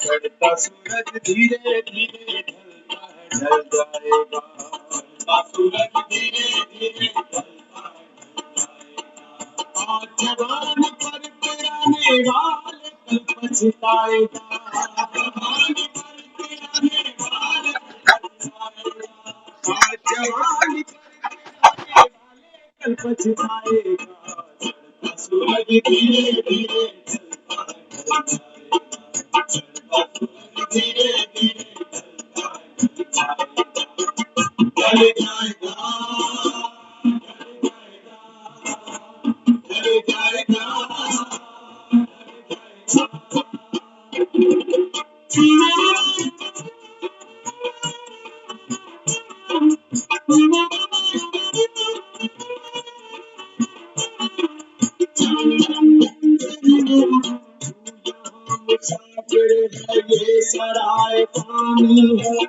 चढ़ता सूरज धीरे धीरे ढल जाएगा, चढ़ता सूरज धीरे धीरे ढलता जाएगा। जवान पर गिराने वाले कल पछताएगा, जवान पर गिराने वाले कल पछताएगा, जवान पर कल पछताएगा। चढ़ता सूरज धीरे धीरे ढलता धीरे धीरे ढल जाएगा, ढल जाएगा। ये सराय पानी है,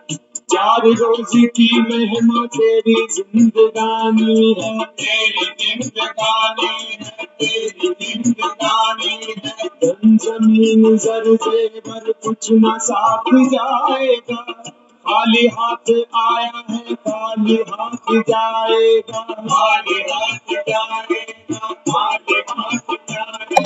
चार रोजी की मेहमा तेरी जिंदगानी है, तेरी जिंदगानी है, तेरी जिंदगानी है। धन जमीन जर जेवर कुछ न साथ जाएगा, खाली हाथ आया है खाली हाथ जाएगा, खाली हाथ जाएगा, खाली हाथ जाएगा।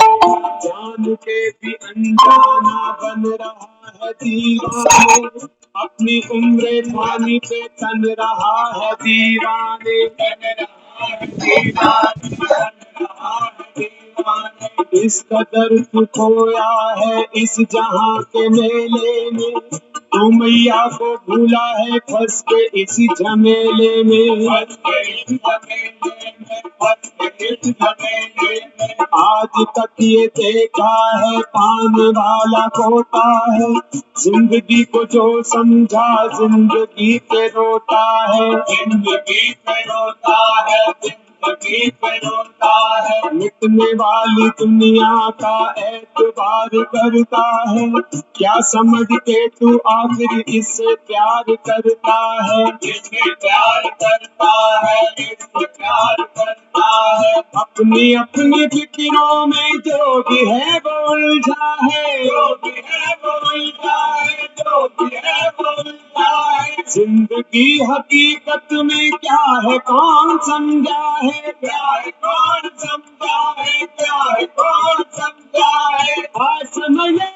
जान के भी अनजाना बन रहा है दीवाने, अपनी उम्र पानी पे तन रहा है दीवाने, तन रहा है दीवाने, तन रहा है दीवाने। इस कदर तू खोया है इस जहां के मेले में, तू मैया को भूला है फंस के इसी झमेले में, फंस के इस झमेले में, फंस के इस झमेले में। आज तक ये देखा है पाने वाला खोता है, जिंदगी को जो समझा जिंदगी पे रोता है, जिंदगी पे रोता है, जिंदगी पे रोता है। मिटने वाली दुनिया का एतबार करता है, क्या समझ के तू आखिर इससे प्यार करता है, इससे प्यार करता है, इससे प्यार करता है। अपनी अपनी फिक्रों में जो भी है वो उलझा है, जो भी है वो उलझा है, जो भी है वो उलझा है। जिंदगी हकीकत में क्या है कौन समझा है, क्या है कौन समझा है, क्या है कौन समझा है। आज समझे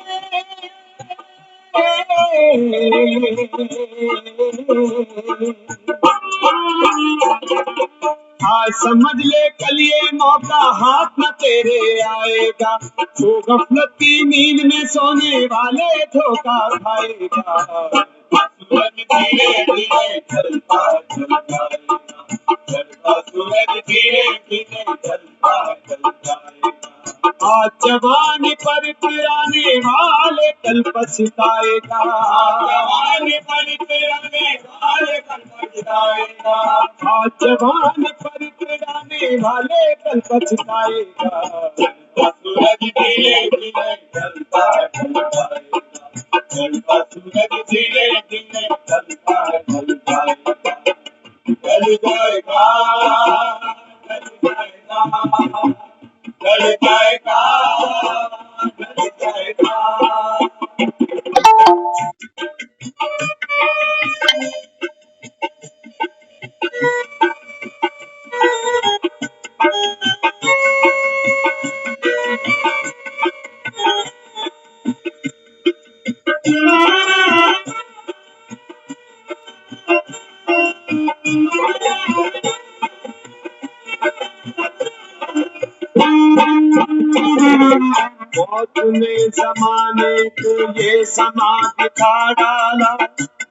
आज समझ ले कल ये मौका हाथ न तेरे आएगा, तो गफलत की नींद में सोने वाले धोखा खाएगा। सूरज धीरे धीरे ढलता जाएगा, ढलता सूरज धीरे धीरे ढलता जाएगा। आज जवानी पर गिराने वाले कल पछताएगा, जवानी पर गिराने वाले कल पछताएगा, आज जवानी पर गिराने वाले कल पछताएगा। सूरज धीरे धीरे ढलता जाएगा, ढलता सूरज धीरे धीरे ढलता जाएगा, ढल जाएगा, ढल जाएगा, ढल जाएगा, ढल जाएगा। मौत ने जमाने को ये समा दिखा डाला,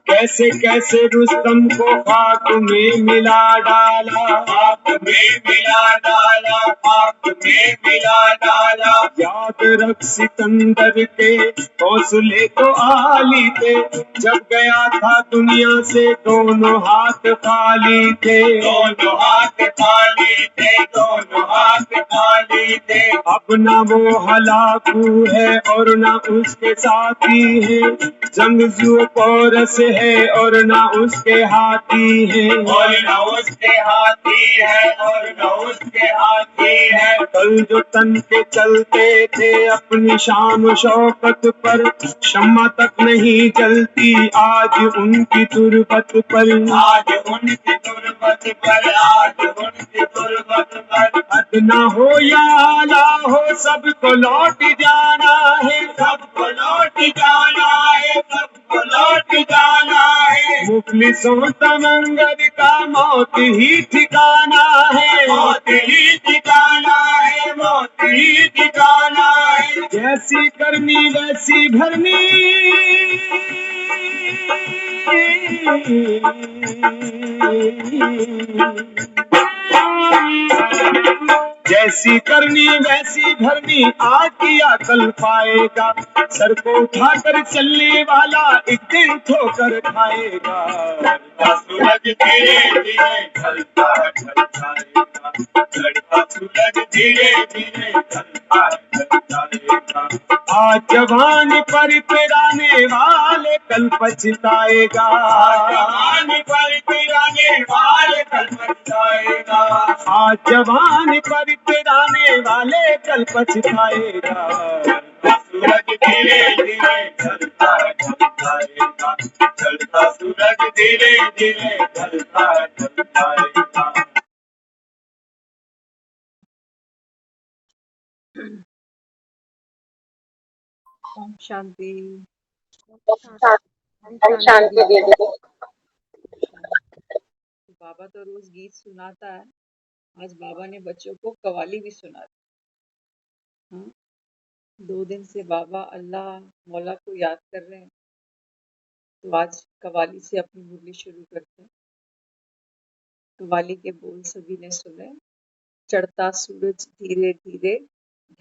कैसे कैसे रुस्तम को खाक में मिला डाला, खाक में मिला डाला, खाक में मिला डाला। याद रख सिकंदर के हौसले तो आली थे, जब गया था दुनिया से दोनों हाथ खाली थे, दोनों हाथ खाली थे, दोनों हाथ खाली थे। अब न वो हालात डाकू है और ना उसके साथी है, जंगजू पोरस है और ना उसके हाथी है, और ना उसके हाथी है, और ना उसके हाथी है। कल जो तन के चलते थे अपनी शान शौकत पर, शम्मा तक नहीं जलती आज उनकी तुरबत पर, आज उनकी तुरबत पर, आज उनकी तुरबत पर। अदना हो या आला हो सबको लौट जाना है, सबको लौट जाना है, सबको लौट जाना है। मुफलिसों तमंगर का मौत ही ठिकाना है, मौत ही ठिकाना है, मौत ही ठिकाना है। जैसी करनी वैसी भरनी, जैसी करनी वैसी भरनी, आज किया कल पाएगा। सर को उठाकर चलने वाला एक दिन ठोकर खाएगा। सूरज धीरे धीरे ढलता है, ढलता रहेगा। चढ़ता सूरज धीरे धीरे ढलता है, ढलता रहेगा। आज जवानी पर तिराने वाले कल पछताएगा, जवानी पर तिराने वाले कल पछताएगा। आज जवानी पर तिराने वाले कल पछताएगा। सूरज धीरे धीरे ढलता है, ढलता रहेगा। चढ़ता सूरज धीरे धीरे ढलता है, ढलता रहेगा। ओम शांति। शांति दीदी। बाबा तो रोज गीत सुनाता है, आज बाबा ने बच्चों को कवाली भी सुना दी। हाँ, 2 दिन से बाबा अल्लाह मौला को याद कर रहे हैं, तो आज कवाली से अपनी मुरली शुरू करते हैं। कवाली के बोल सभी ने सुने। चढ़ता सूरज धीरे धीरे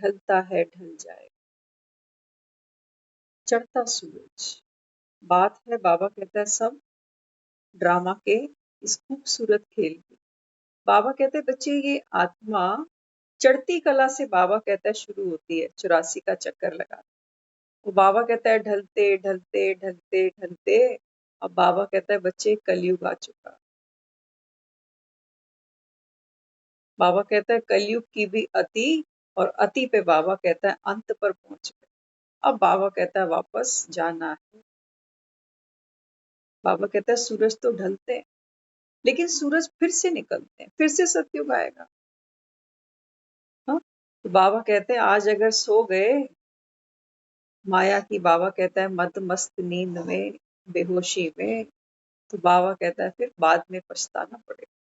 ढलता है, ढल जाए। चढ़ता सूरज, बात है बाबा कहता है सब ड्रामा के इस खूबसूरत खेल की। बाबा कहते हैं बच्चे ये आत्मा चढ़ती कला से बाबा कहता है शुरू होती है, 84 का चक्कर लगा। वो बाबा कहता है ढलते ढलते ढलते ढलते, अब बाबा कहता है बच्चे कलयुग आ चुका। बाबा कहता है कलयुग की भी अति, और अति पे बाबा कहता है अंत पर पहुंच गए। अब बाबा कहता है वापस जाना है। बाबा कहता है सूरज तो ढलते हैं, लेकिन सूरज फिर से निकलते हैं, फिर से सतयुग आएगा। हाँ, तो बाबा कहते हैं आज अगर सो गए माया की, बाबा कहता है मत मस्त नींद में, बेहोशी में, तो बाबा कहता है फिर बाद में पछताना पड़ेगा।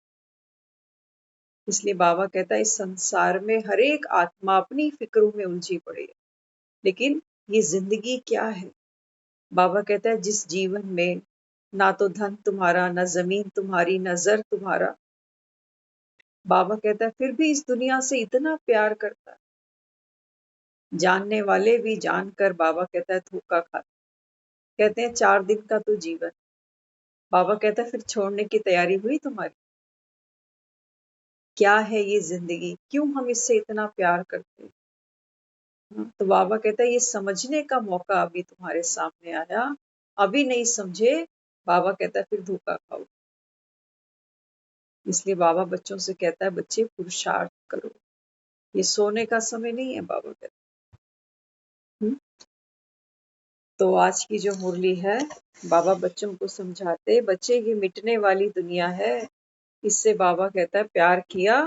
इसलिए बाबा कहता है इस संसार में हर एक आत्मा अपनी फिक्रों में उलझी पड़ी है, लेकिन ये जिंदगी क्या है। बाबा कहता है जिस जीवन में ना तो धन तुम्हारा, ना जमीन तुम्हारी, ना जर तुम्हारा, बाबा कहता है फिर भी इस दुनिया से इतना प्यार करता है। जानने वाले भी जानकर बाबा कहता है धोखा खाते। कहते हैं 4 दिन का तो जीवन। बाबा कहता है फिर छोड़ने की तैयारी हुई तुम्हारी। क्या है ये जिंदगी, क्यों हम इससे इतना प्यार करते हैं। तो बाबा कहता है ये समझने का मौका अभी तुम्हारे सामने आया, अभी नहीं समझे, बाबा कहता है फिर धोखा खाओ। इसलिए बाबा बच्चों से कहता है बच्चे पुरुषार्थ करो, ये सोने का समय नहीं है। बाबा कहता है तो आज की जो मुरली है, बाबा बच्चों को समझाते बच्चे ये मिटने वाली दुनिया है, इससे बाबा कहता है प्यार किया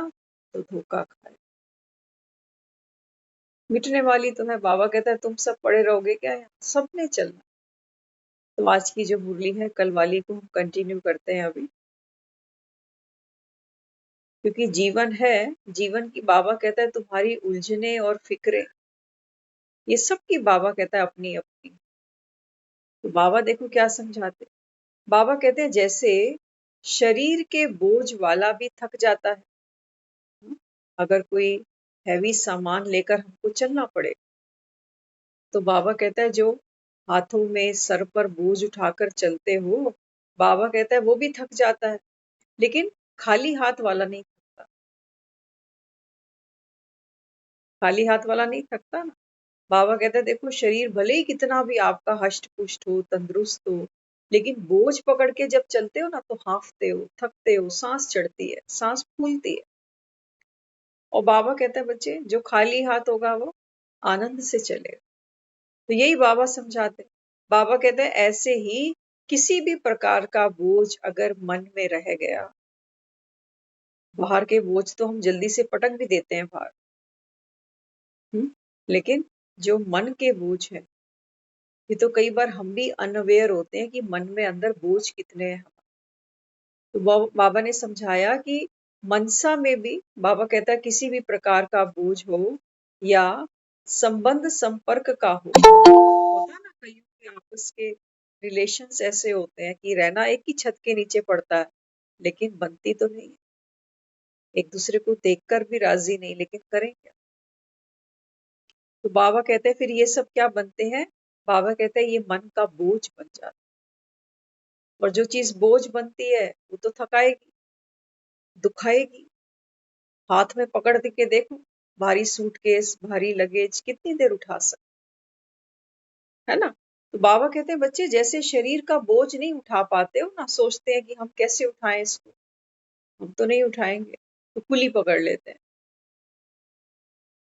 तो धोखा खाए। मिटने वाली तो है, बाबा कहता है तुम सब पड़े रहोगे क्या, सबने चलना। तो आज की जो मुरली है कल वाली को हम कंटिन्यू करते हैं अभी, क्योंकि जीवन है, जीवन की बाबा कहता है तुम्हारी उलझने और फिक्रें, ये सब की बाबा कहता है अपनी अपनी। तो बाबा देखो क्या समझाते। बाबा कहते हैं जैसे शरीर के बोझ वाला भी थक जाता है, अगर कोई हैवी सामान लेकर हमको चलना पड़े, तो बाबा कहता है जो हाथों में सर पर बोझ उठाकर चलते हो, बाबा कहता है वो भी थक जाता है, लेकिन खाली हाथ वाला नहीं थकता। खाली हाथ वाला नहीं थकता ना। बाबा कहता है देखो शरीर भले ही कितना भी आपका हष्ट पुष्ट हो, तंदुरुस्त हो, लेकिन बोझ पकड़ के जब चलते हो ना तो हांफते हो, थकते हो, सांस चढ़ती है, सांस फूलती है। और बाबा कहता है बच्चे जो खाली हाथ होगा वो आनंद से चलेगा। तो यही बाबा समझाते हैं। बाबा कहते हैं ऐसे ही किसी भी प्रकार का बोझ अगर मन में रह गया, बाहर के बोझ तो हम जल्दी से पटक भी देते हैं बाहर, लेकिन जो मन के बोझ है, ये तो कई बार हम भी अनअवेयर होते हैं कि मन में अंदर बोझ कितने हैं। तो बाबा ने समझाया कि मनसा में भी बाबा कहता है किसी भी प्रकार का बोझ हो या संबंध संपर्क का हो, होता है ना कईयों के आपस के रिलेशंस ऐसे होते हैं कि रहना एक ही छत के नीचे पड़ता है, लेकिन बनती तो नहीं है, एक दूसरे को देखकर भी राजी नहीं, लेकिन करें क्या। तो बाबा कहते हैं फिर ये सब क्या बनते हैं, बाबा कहते हैं ये मन का बोझ बन जाता है। और जो चीज बोझ बनती है वो तो थकाएगी, दुखाएगी। हाथ में पकड़ के देखो, भारी सूटकेस, भारी लगेज कितनी देर उठा सकते, है ना। तो बाबा कहते हैं बच्चे जैसे शरीर का बोझ नहीं उठा पाते हो ना, सोचते हैं कि हम कैसे उठाएं इसको, हम तो नहीं उठाएंगे, तो कुली पकड़ लेते हैं।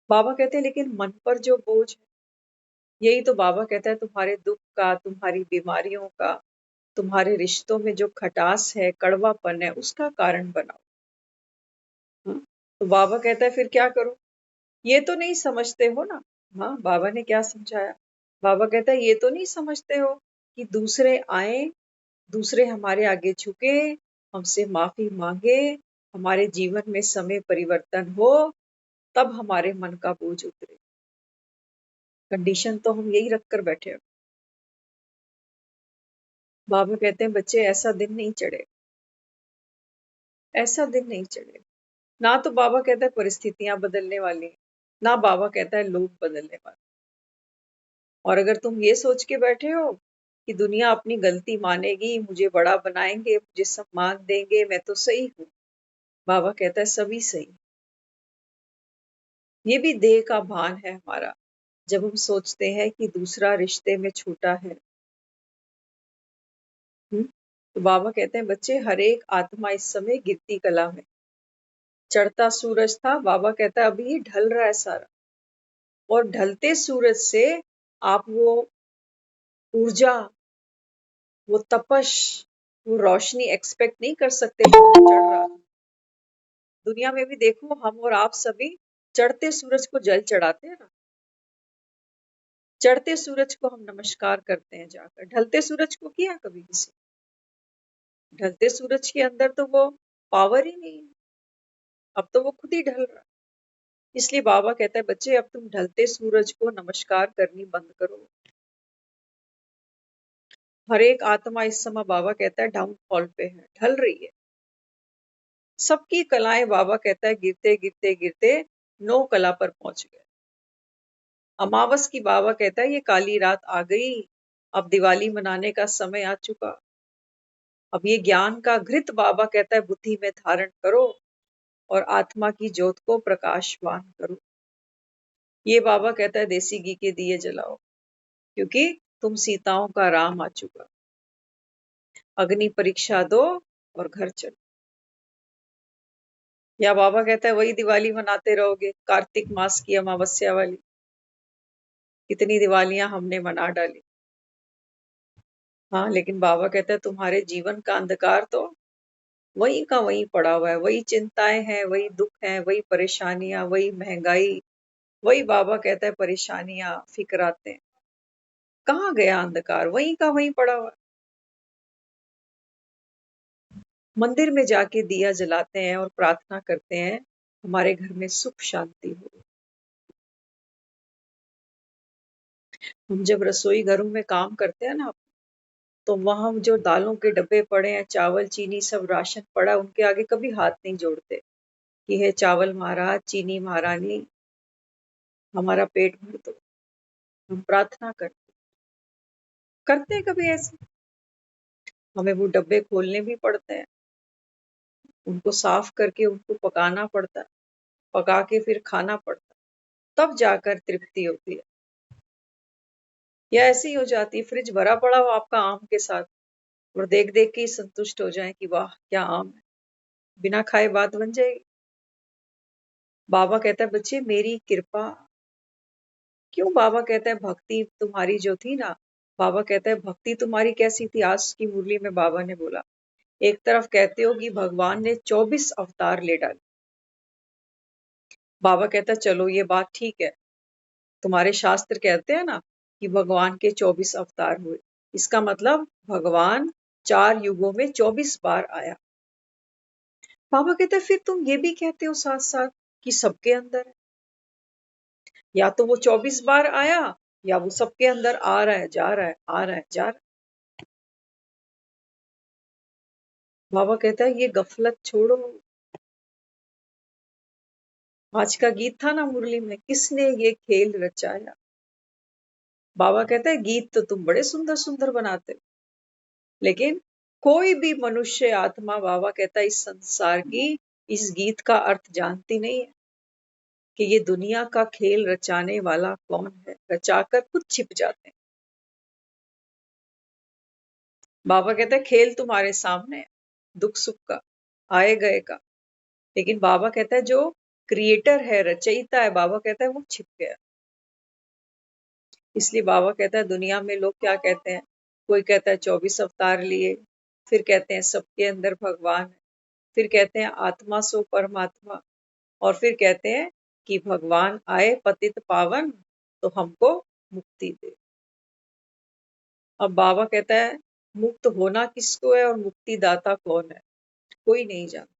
बाबा कहते हैं लेकिन मन पर जो बोझ है, यही तो बाबा कहता है तुम्हारे दुख का, तुम्हारी बीमारियों का, तुम्हारे रिश्तों में जो खटास है, कड़वापन है, उसका कारण बनाओ। हाँ? तो बाबा कहता है फिर क्या करो, ये तो नहीं समझते हो ना। हाँ, बाबा ने क्या समझाया, बाबा कहता है ये तो नहीं समझते हो कि दूसरे आए, दूसरे हमारे आगे झुके, हमसे माफी मांगे, हमारे जीवन में समय परिवर्तन हो, तब हमारे मन का बोझ उतरे। कंडीशन तो हम यही रख कर बैठे हो। बाबा कहते हैं बच्चे ऐसा दिन नहीं चढ़े, ऐसा दिन नहीं चढ़े। ना तो बाबा कहता है परिस्थितियां बदलने वाली हैं, ना बाबा कहता है लोग बदलने वाले। और अगर तुम ये सोच के बैठे हो कि दुनिया अपनी गलती मानेगी, मुझे बड़ा बनाएंगे, मुझे सम्मान देंगे, मैं तो सही हूँ, बाबा कहता है सभी सही। ये भी देह का भान है हमारा, जब हम सोचते हैं कि दूसरा रिश्ते में छूटा है। तो बाबा कहते हैं बच्चे हर एक आत्मा इस समय गिरती कला में, चढ़ता सूरज था, बाबा कहता है अभी ये ढल रहा है सारा, और ढलते सूरज से आप वो ऊर्जा, वो तपश, वो रोशनी एक्सपेक्ट नहीं कर सकते जो चढ़ रहा। दुनिया में भी देखो हम और आप सभी चढ़ते सूरज को जल चढ़ाते हैं ना, चढ़ते सूरज को हम नमस्कार करते हैं जाकर, ढलते सूरज को किया कभी किसी, ढलते सूरज के अंदर तो वो पावर ही नहीं है, अब तो वो खुद ही ढल रहा है। इसलिए बाबा कहता है बच्चे अब तुम ढलते सूरज को नमस्कार करनी बंद करो। हर एक आत्मा इस समय बाबा कहता है डाउनफॉल पे है, ढल रही है। सबकी कलाएं बाबा कहता है गिरते गिरते गिरते नो कला पर पहुंच गए। अमावस की बाबा कहता है ये काली रात आ गई, अब दिवाली मनाने का समय आ चुका। अब ये ज्ञान का घृत बाबा कहता है बुद्धि में धारण करो और आत्मा की ज्योत को प्रकाशवान करो। ये बाबा कहता है देसी घी के दिए जलाओ, क्योंकि तुम सीताओं का राम आ चुका। अग्नि परीक्षा दो और घर चलो। या बाबा कहता है वही दिवाली मनाते रहोगे, कार्तिक मास की अमावस्या वाली, कितनी दिवालियां हमने मना डाली। हाँ, लेकिन बाबा कहता है तुम्हारे जीवन का अंधकार तो वही का वही पड़ा हुआ है, वही चिंताएं हैं, वही दुख है, वही परेशानियां, वही महंगाई, वही बाबा कहता है परेशानियां, फिक्राते। कहाँ गया अंधकार, वही का वही पड़ा हुआ है। मंदिर में जाके दिया जलाते हैं और प्रार्थना करते हैं हमारे घर में सुख शांति हो। हम जब रसोई घरों में काम करते हैं ना, तो वहां जो दालों के डब्बे पड़े हैं, चावल चीनी सब राशन पड़ा, उनके आगे कभी हाथ नहीं जोड़ते कि हे चावल महाराज, चीनी महारानी, हमारा पेट भर दो। हम प्रार्थना करते हैं कभी ऐसे, हमें वो डब्बे खोलने भी पड़ते हैं, उनको साफ करके उनको पकाना पड़ता है, पका के फिर खाना पड़ता है, तब जाकर तृप्ति होती है। या ऐसे ही हो जाती है, फ्रिज भरा पड़ा हो आपका आम के साथ और देख देख के ही संतुष्ट हो जाए कि वाह क्या आम है, बिना खाए बात बन जाएगी। बाबा कहता है बच्चे मेरी कृपा। क्यों बाबा कहता है भक्ति तुम्हारी जो थी ना, बाबा कहता है भक्ति तुम्हारी कैसी थी। आज की मुरली में बाबा ने बोला, एक तरफ कहते हो कि भगवान ने 24 अवतार ले डाले। बाबा कहता है चलो ये बात ठीक है, तुम्हारे शास्त्र कहते हैं ना कि भगवान के 24 अवतार हुए, इसका मतलब भगवान 4 युगों में 24 बार आया। बाबा कहते हैं फिर तुम ये भी कहते हो साथ साथ कि सबके अंदर है, या तो वो 24 बार आया या वो सबके अंदर आ रहा है जा रहा है आ रहा है जा रहा है। बाबा कहता है ये गफलत छोड़ो। आज का गीत था ना मुरली में, किसने ये खेल रचाया। बाबा कहता है गीत तो तुम बड़े सुंदर सुंदर बनाते हो, लेकिन कोई भी मनुष्य आत्मा, बाबा कहता है इस संसार की इस गीत का अर्थ जानती नहीं है कि ये दुनिया का खेल रचाने वाला कौन है, रचाकर खुद छिप जाते हैं। बाबा कहते हैं खेल तुम्हारे सामने है, दुख सुख का, आए गए का, लेकिन बाबा कहता है जो क्रिएटर है, रचयिता है, बाबा कहता है वो छिप गया। इसलिए बाबा कहता है दुनिया में लोग क्या कहते हैं, कोई कहता है 24 अवतार लिए, फिर कहते हैं सबके अंदर भगवान है, फिर कहते हैं आत्मा सो परमात्मा, और फिर कहते हैं कि भगवान आए पतित पावन तो हमको मुक्ति दे। अब बाबा कहता है मुक्त होना किसको है और मुक्ति दाता कौन है, कोई नहीं जानता।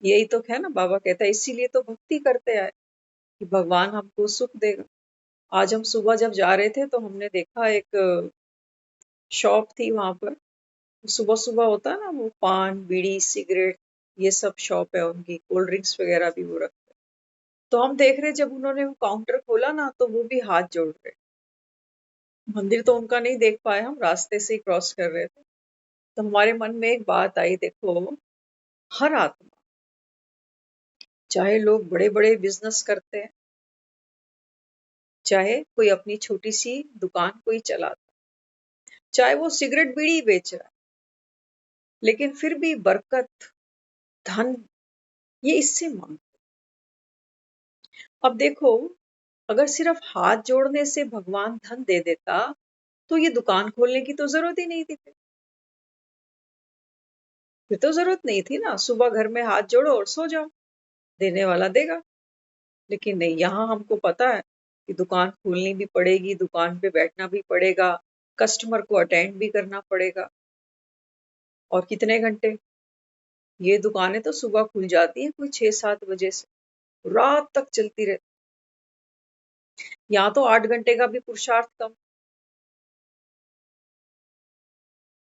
यही तो है ना, बाबा कहता है इसीलिए तो भक्ति करते आए कि भगवान हमको सुख देगा। आज हम सुबह जब जा रहे थे तो हमने देखा एक शॉप थी वहां पर, सुबह सुबह होता है ना वो पान बीड़ी सिगरेट ये सब शॉप है उनकी, कोल्ड ड्रिंक्स वगैरह भी वो रखते हैं। तो हम देख रहे जब उन्होंने वो काउंटर खोला ना तो वो भी हाथ जोड़ रहे। मंदिर तो उनका नहीं देख पाए, हम रास्ते से ही क्रॉस कर रहे थे। तो हमारे मन में एक बात आई, देखो हर आत्मा, चाहे लोग बड़े बड़े बिजनेस करते हैं, चाहे कोई अपनी छोटी सी दुकान कोई चलाता, चाहे वो सिगरेट बीड़ी बेच रहा है, लेकिन फिर भी बरकत धन ये इससे मांग। अब देखो अगर सिर्फ हाथ जोड़ने से भगवान धन दे देता तो ये दुकान खोलने की तो जरूरत ही नहीं थी। फिर तो जरूरत नहीं थी ना, सुबह घर में हाथ जोड़ो और सो जाओ, देने वाला देगा। लेकिन नहीं, यहाँ हमको पता है कि दुकान खोलनी भी पड़ेगी, दुकान पे बैठना भी पड़ेगा, कस्टमर को अटेंड भी करना पड़ेगा। और कितने घंटे, ये दुकानें तो सुबह खुल जाती हैं कोई 6-7 बजे से रात तक चलती रहती। यहाँ तो 8 घंटे का भी पुरुषार्थ कम।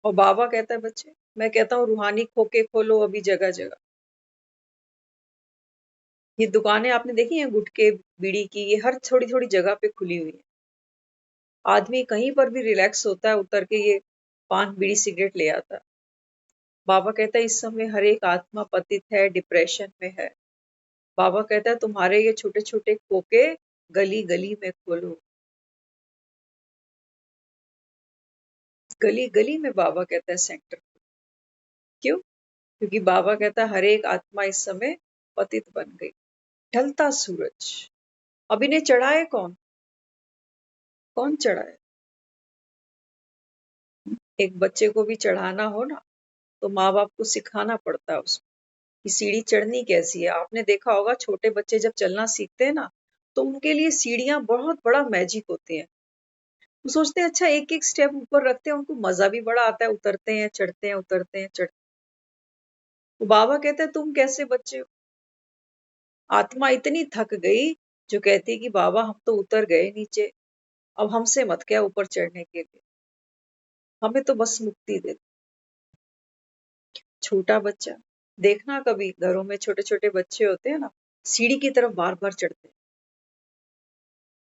और बाबा कहता है बच्चे, मैं कहता हूँ रूहानी खोके खोलो अभी जगह जगह। ये दुकानें आपने देखी हैं गुटके बीड़ी की, ये हर थोड़ी थोड़ी जगह पे खुली हुई है। आदमी कहीं पर भी रिलैक्स होता है उतर के ये पान बीड़ी सिगरेट ले आता है। बाबा कहता है इस समय हर एक आत्मा पतित है, डिप्रेशन में है। बाबा कहता है तुम्हारे ये छोटे छोटे खोके गली गली में खोलो। गली गली में बाबा कहता है सेंटर। क्यों? क्योंकि बाबा कहता है हर एक आत्मा इस समय पतित बन गई। ढलता सूरज अब इन्हें चढ़ाए कौन, कौन चढ़ाए? एक बच्चे को भी चढ़ाना हो ना तो माँ बाप को सिखाना पड़ता है उसको कि सीढ़ी चढ़नी कैसी है। आपने देखा होगा छोटे बच्चे जब चलना सीखते हैं ना तो उनके लिए सीढ़ियां बहुत बड़ा मैजिक होती हैं। वो सोचते हैं अच्छा एक एक स्टेप ऊपर रखते हैं, उनको मजा भी बड़ा आता है, उतरते हैं चढ़ते हैं उतरते हैं चढ़ते। तो बाबा कहते हैं तुम कैसे बच्चे हो? आत्मा इतनी थक गई जो कहती कि बाबा हम तो उतर गए नीचे, अब हमसे मत क्या ऊपर चढ़ने के लिए, हमें तो बस मुक्ति दे दो। छोटा बच्चा देखना, कभी घरों में छोटे छोटे बच्चे होते हैं ना, सीढ़ी की तरफ बार बार चढ़ते हैं,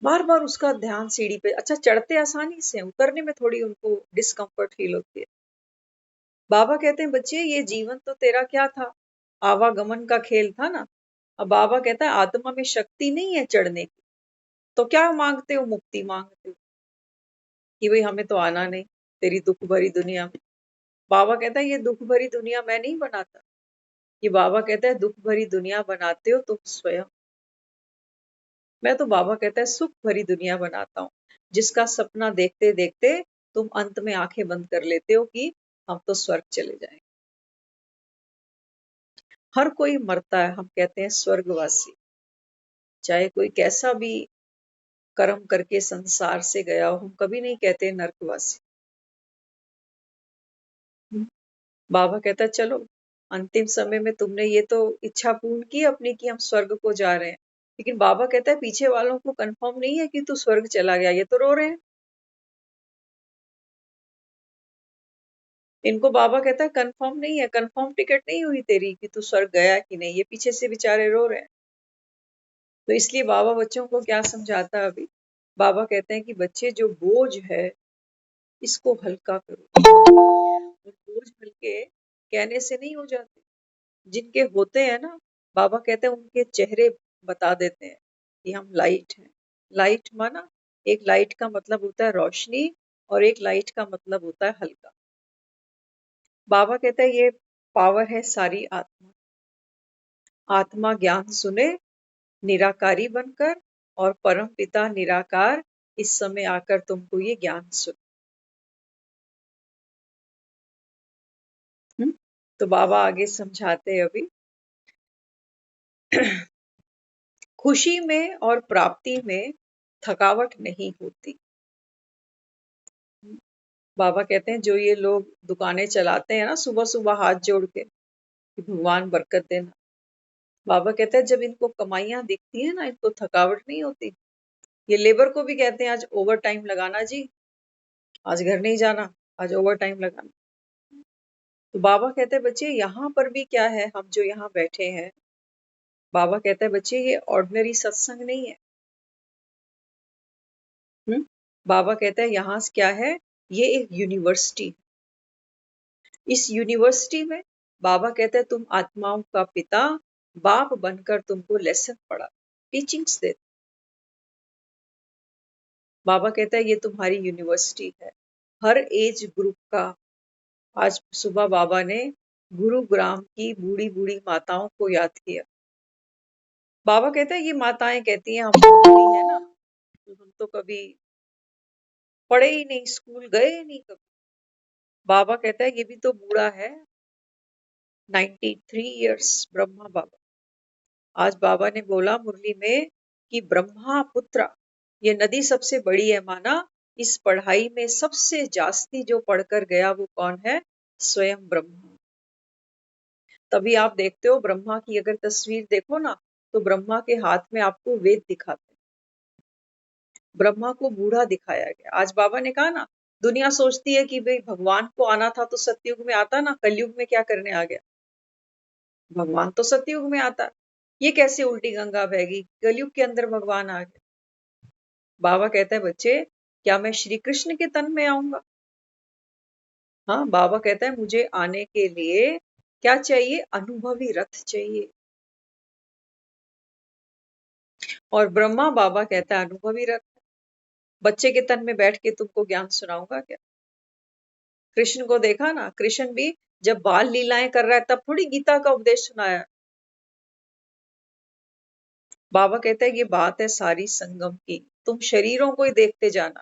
बार बार उसका ध्यान सीढ़ी पे। अच्छा चढ़ते आसानी से, उतरने में थोड़ी उनको डिस्कम्फर्ट फील होती है। बाबा कहते हैं बच्चे ये जीवन तो तेरा क्या था, आवागमन का खेल था ना। अब बाबा कहता है आत्मा में शक्ति नहीं है चढ़ने की, तो क्या मांगते हो? मुक्ति मांगते हो कि भाई हमें तो आना नहीं तेरी दुख भरी दुनिया में। बाबा कहता है ये दुख भरी दुनिया मैं नहीं बनाता, ये बाबा कहता है दुख भरी दुनिया बनाते हो तुम स्वयं। मैं तो बाबा कहता है सुख भरी दुनिया बनाता हूँ, जिसका सपना देखते देखते तुम अंत में आंखें बंद कर लेते हो कि हम तो स्वर्ग चले जाएं। हर कोई मरता है, हम कहते हैं स्वर्गवासी, चाहे कोई कैसा भी कर्म करके संसार से गया हो, हम कभी नहीं कहते नरकवासी। बाबा कहता है चलो अंतिम समय में तुमने ये तो इच्छा पूर्ण की अपनी कि हम स्वर्ग को जा रहे हैं, लेकिन बाबा कहता है पीछे वालों को कंफर्म नहीं है कि तू स्वर्ग चला गया, ये तो रो रहे हैं। इनको बाबा कहता है कंफर्म नहीं है, कंफर्म टिकट नहीं हुई तेरी कि तू स्वर्ग गया कि नहीं, ये पीछे से बेचारे रो रहे हैं। तो इसलिए बाबा बच्चों को क्या समझाता है अभी? बाबा कहते हैं कि बच्चे जो बोझ है इसको हल्का करो। और बोझ हल्के कहने से नहीं हो जाते, जिनके होते हैं ना, बाबा कहते हैं उनके चेहरे बता देते हैं कि हम लाइट हैं। लाइट माना, एक लाइट का मतलब होता है रोशनी और एक लाइट का मतलब होता है हल्का। बाबा कहते हैं ये पावर है सारी आत्मा। आत्मा ज्ञान सुने निराकारी बनकर, और परम पिता निराकार इस समय आकर तुमको ये ज्ञान सुन। तो बाबा आगे समझाते हैं अभी खुशी में और प्राप्ति में थकावट नहीं होती। बाबा कहते हैं जो ये लोग दुकानें चलाते हैं ना सुबह सुबह हाथ जोड़ के कि भगवान बरकत देना, बाबा कहते हैं जब इनको कमाइयां दिखती है ना इनको थकावट नहीं होती। ये लेबर को भी कहते हैं आज ओवर टाइम लगाना जी, आज घर नहीं जाना, आज ओवर टाइम लगाना। तो बाबा कहते हैं बच्चे यहाँ पर भी क्या है, हम जो यहाँ बैठे हैं, बाबा कहता है बच्चे ये ऑर्डिनरी सत्संग नहीं है। बाबा कहता है यहाँ से क्या है, ये एक यूनिवर्सिटी। इस यूनिवर्सिटी में बाबा कहते हैं तुम आत्माओं का पिता बाप बनकर तुमको लेसन पढ़ा, टीचिंग्स दे। बाबा कहता है ये तुम्हारी यूनिवर्सिटी है। हर एज ग्रुप का, आज सुबह बाबा ने गुरुग्राम की बूढ़ी बूढ़ी माताओं को याद किया। बाबा कहता है ये माताएं कहती हैं हम तो बूढ़ी है ना, तो हम तो कभी पढ़े ही नहीं, स्कूल गए ही नहीं कभी। बाबा कहता है ये भी तो बूढ़ा है, 93 इयर्स ब्रह्मा बाबा। आज बाबा ने बोला मुरली में कि ब्रह्मा पुत्र, ये नदी सबसे बड़ी है माना, इस पढ़ाई में सबसे जास्ती जो पढ़कर गया वो कौन है? स्वयं ब्रह्मा। तभी आप देखते हो ब्रह्मा की अगर तस्वीर देखो ना, तो ब्रह्मा के हाथ में आपको वेद दिखाते हैं। ब्रह्मा को बूढ़ा दिखाया गया। आज बाबा ने कहा ना, दुनिया सोचती है कि भाई भगवान को आना था तो सतयुग में आता ना, कलयुग में क्या करने आ गया? भगवान तो सतयुग में आता, ये कैसे उल्टी गंगा बहेगी, कलयुग के अंदर भगवान आ गए। बाबा कहता है बच्चे क्या मैं श्री कृष्ण के तन में आऊंगा? हाँ, बाबा कहता है मुझे आने के लिए क्या चाहिए? अनुभवी रथ चाहिए। और ब्रह्मा बाबा कहता है अनुभवी रथ। बच्चे के तन में बैठ के तुमको ज्ञान सुनाऊंगा क्या? कृष्ण को देखा ना, कृष्ण भी जब बाल लीलाएं कर रहा है तब थोड़ी गीता का उपदेश सुनाया। बाबा कहता है ये बात है सारी संगम की, तुम शरीरों को ही देखते जाना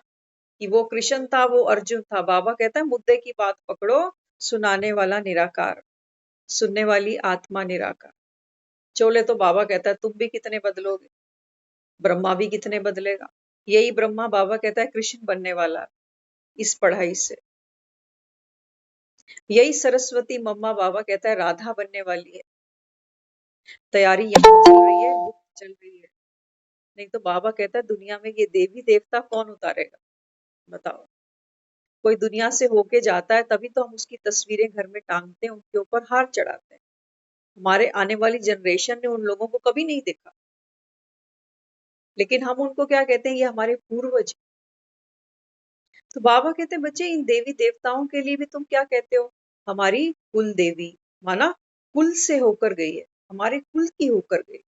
कि वो कृष्ण था वो अर्जुन था। बाबा कहता है मुद्दे की बात पकड़ो, सुनाने वाला निराकार, सुनने वाली आत्मा निराकार। चोले तो बाबा कहता है तुम भी कितने बदलोगे, ब्रह्मा भी कितने बदलेगा। यही ब्रह्मा बाबा कहता है कृष्ण बनने वाला इस पढ़ाई से। यही सरस्वती मम्मा बाबा कहता है राधा बनने वाली है, तैयारी यहाँ चल रही है, गुप्त चल रही है। नहीं तो बाबा कहता है दुनिया में ये देवी देवता कौन उतारेगा? बताओ, कोई दुनिया से होके जाता है तभी तो हम उसकी तस्वीरें घर में टांगते हैं, उनके ऊपर हार चढ़ाते हैं। हमारे आने वाली जनरेशन ने उन लोगों को कभी नहीं देखा, लेकिन हम उनको क्या कहते हैं? ये हमारे पूर्वज। तो बाबा कहते हैं बच्चे इन देवी देवताओं के लिए भी तुम क्या कहते हो? हमारी कुल देवी, माना कुल से होकर गई है, हमारे कुल की होकर गई।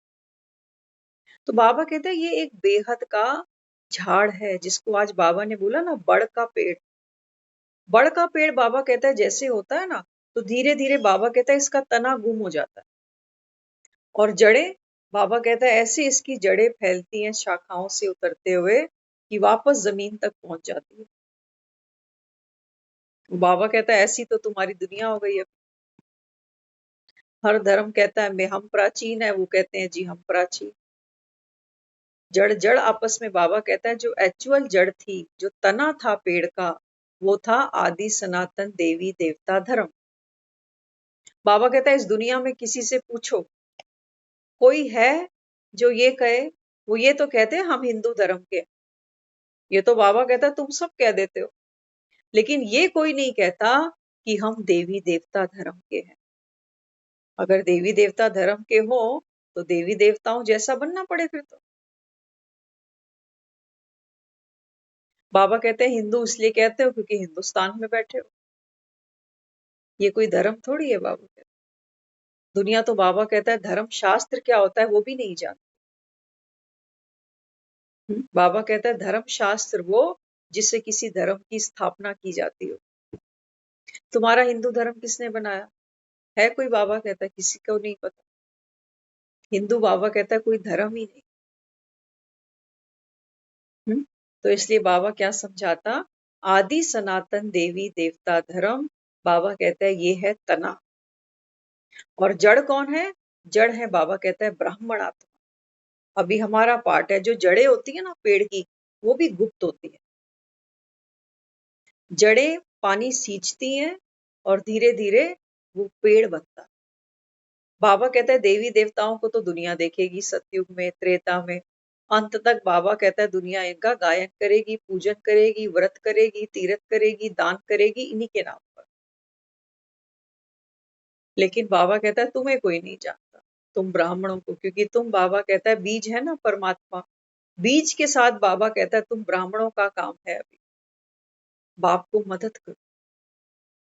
तो बाबा कहते हैं ये एक बेहद का झाड़ है, जिसको आज बाबा ने बोला ना बड़ का पेड़। बड़ का पेड़ बाबा कहता है जैसे होता है ना, तो धीरे धीरे बाबा कहता है इसका तना गुम हो जाता है। और जड़ें, बाबा कहता है ऐसे इसकी जड़ें फैलती हैं शाखाओं से उतरते हुए कि वापस जमीन तक पहुंच जाती है। बाबा कहता है ऐसी तो तुम्हारी दुनिया हो गई है। हर धर्म कहता है मैं हम प्राचीन है, वो कहते हैं जी हम प्राचीन। जड़ जड़ आपस में, बाबा कहता है जो एक्चुअल जड़ थी, जो तना था पेड़ का, वो था आदि सनातन देवी देवता धर्म। बाबा कहता है इस दुनिया में किसी से पूछो, कोई है जो ये कहे, वो ये तो कहते हैं हम हिंदू धर्म के। ये तो बाबा कहता है तुम सब कह देते हो, लेकिन ये कोई नहीं कहता कि हम देवी देवता धर्म के हैं। अगर देवी देवता धर्म के हो तो देवी देवताओं जैसा बनना पड़े फिर तो। बाबा कहते हैं हिंदू इसलिए कहते हो क्योंकि हिंदुस्तान में बैठे हो, ये कोई धर्म थोड़ी है। बाबा कहते दुनिया तो, बाबा कहता है धर्म शास्त्र क्या होता है वो भी नहीं जानती। बाबा कहता है धर्म शास्त्र वो जिससे किसी धर्म की स्थापना की जाती हो। तुम्हारा हिंदू धर्म किसने बनाया है? कोई, बाबा कहता है किसी को नहीं पता। हिंदू, बाबा कहता है कोई धर्म ही नहीं। तो इसलिए बाबा क्या समझाता, आदि सनातन देवी देवता धर्म, बाबा कहता है ये है तना। और जड़ कौन है? जड़ है, बाबा कहता है ब्राह्मण आत्मा। अभी हमारा पार्ट है, जो जड़ें होती है ना पेड़ की, वो भी गुप्त होती है। जड़ें पानी सींचती हैं और धीरे धीरे वो पेड़ बनता है। बाबा कहता है देवी देवताओं को तो दुनिया देखेगी सतयुग में, त्रेता में। अंत तक बाबा कहता है दुनिया इनका गायन करेगी, पूजन करेगी, व्रत करेगी, तीर्थ करेगी, दान करेगी इन्हीं के नाम पर। लेकिन बाबा कहता है तुम्हें कोई नहीं जानता, तुम ब्राह्मणों को, क्योंकि तुम, बाबा कहता है बीज है ना परमात्मा, बीज के साथ बाबा कहता है तुम ब्राह्मणों का काम है अभी, बाप को मदद करो।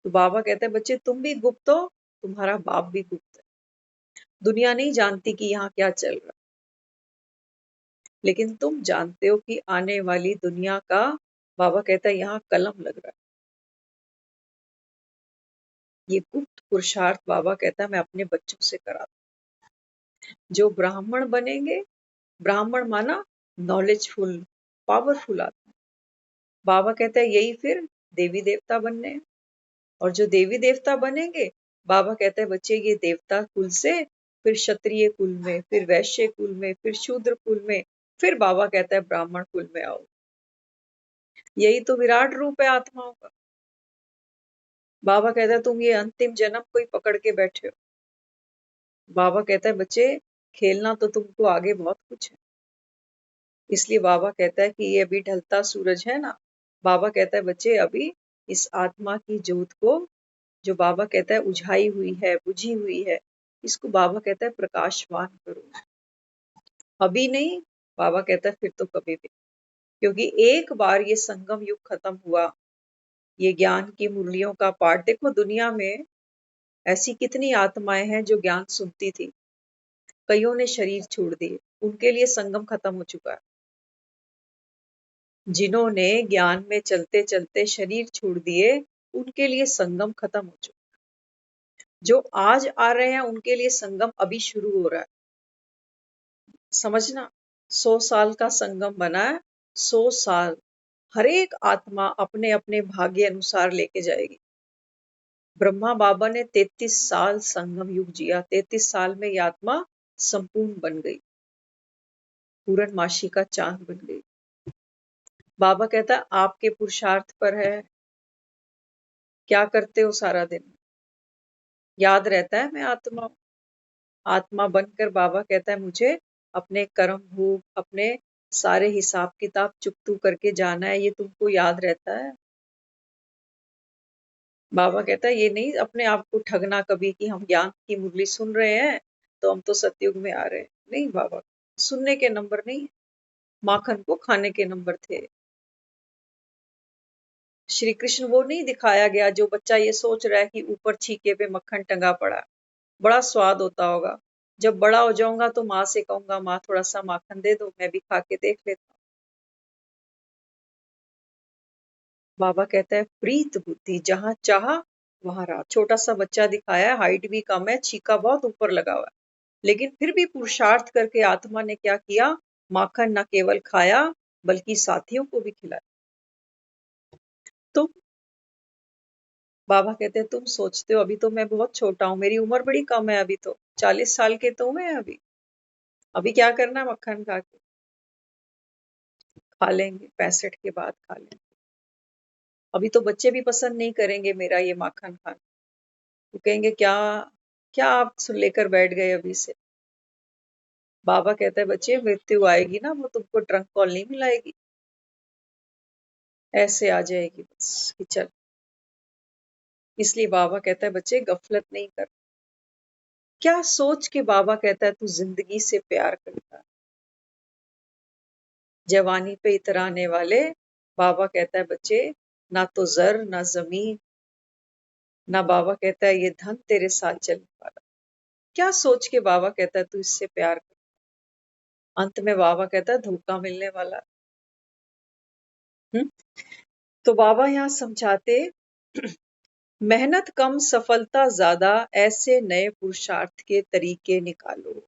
तो बाबा कहता है बच्चे तुम भी गुप्त हो, तुम्हारा बाप भी गुप्त है। दुनिया नहीं जानती कि यहाँ क्या चल रहा है, लेकिन तुम जानते हो कि आने वाली दुनिया का, बाबा कहता है यहाँ कलम लग रहा है। ये गुप्त पुरुषार्थ, बाबा कहता है मैं अपने बच्चों से कराता हूं। जो ब्राह्मण बनेंगे, ब्राह्मण माना नॉलेजफुल, पावरफुल आत्मा, बाबा कहता है यही फिर देवी देवता बनने हैं। और जो देवी देवता बनेंगे, बाबा कहता है बच्चे ये देवता कुल से, फिर क्षत्रिय कुल में, फिर वैश्य कुल में, फिर शूद्र कुल में, फिर बाबा कहता है ब्राह्मण कुल में आओ। यही तो विराट रूप है आत्माओं का। बाबा कहता है तुम ये अंतिम जन्म कोई पकड़ के बैठे हो। बाबा कहता है बच्चे खेलना तो तुमको आगे बहुत कुछ है। इसलिए बाबा कहता है कि ये अभी ढलता सूरज है ना, बाबा कहता है बच्चे अभी इस आत्मा की ज्योत को, जो बाबा कहता है उझाई हुई है, बुझी हुई है, इसको बाबा कहता है प्रकाशवान करो। अभी नहीं, बाबा कहता है फिर तो कभी भी, क्योंकि एक बार ये संगम युग खत्म हुआ, ये ज्ञान की मुरलियों का पाठ। देखो दुनिया में ऐसी कितनी आत्माएं हैं जो ज्ञान सुनती थी, कईयों ने शरीर छोड़ दिए, उनके लिए संगम खत्म हो चुका है। जिन्होंने ज्ञान में चलते चलते शरीर छोड़ दिए, उनके लिए संगम खत्म हो चुका है। जो आज आ रहे हैं उनके लिए संगम अभी शुरू हो रहा है। समझना, 100 साल का संगम बना है। 100 साल हर एक आत्मा अपने अपने भाग्य अनुसार लेके जाएगी। ब्रह्मा बाबा ने 33 साल संगम युग जिया, 33 साल में यह आत्मा संपूर्ण बन गई, पूर्णमासी का चांद बन गई। बाबा कहता है आपके पुरुषार्थ पर है, क्या करते हो सारा दिन। याद रहता है मैं आत्मा हूं। आत्मा बनकर बाबा कहता है मुझे अपने कर्म भोग, अपने सारे हिसाब किताब चुकतू करके जाना है, ये तुमको याद रहता है। बाबा कहता है ये नहीं अपने आप को ठगना कभी कि हम ज्ञान की मुरली सुन रहे हैं तो हम तो सतयुग में आ रहे हैं। नहीं बाबा, सुनने के नंबर नहीं, माखन को खाने के नंबर थे। श्री कृष्ण वो नहीं दिखाया गया जो बच्चा ये सोच रहा है कि ऊपर छीके पे मक्खन टंगा पड़ा, बड़ा स्वाद होता होगा, जब बड़ा हो जाऊंगा तो माँ से कहूंगा माँ थोड़ा सा माखन दे दो, मैं भी खा के देख लेता हूँ। बाबा कहता है प्रीत बुद्धि, जहां चाहा वहां रहा। छोटा सा बच्चा दिखाया है, हाइट भी कम है, छीका बहुत ऊपर लगा हुआ है, लेकिन फिर भी पुरुषार्थ करके आत्मा ने क्या किया, माखन न केवल खाया बल्कि साथियों को भी खिलाया। तो बाबा कहते हैं तुम सोचते हो अभी तो मैं बहुत छोटा हूँ, मेरी उम्र बड़ी कम है, अभी तो 40 साल के तो हुए हैं अभी क्या करना है, मक्खन खा के खा लेंगे, 65 के बाद खा लेंगे। अभी तो बच्चे भी पसंद नहीं करेंगे मेरा ये माखन खाना, वो कहेंगे क्या क्या आप लेकर बैठ गए अभी से। बाबा कहता है बच्चे मृत्यु आएगी ना, वो तुमको ट्रंक कॉल नहीं मिलाएगी, ऐसे आ जाएगी बस कि चल। इसलिए बाबा कहता है बच्चे गफलत नहीं कर। क्या सोच के बाबा कहता है तू जिंदगी से प्यार करता है। जवानी पे इतराने वाले, बाबा कहता है बच्चे ना तो जर ना जमीन, ना बाबा कहता है ये धन तेरे साथ चलने वाला। क्या सोच के बाबा कहता है तू इससे प्यार कर। अंत में बाबा कहता है धोखा मिलने वाला। हम्म। तो बाबा यहाँ समझाते मेहनत कम सफलता ज्यादा, ऐसे नए पुरुषार्थ के तरीके निकालो।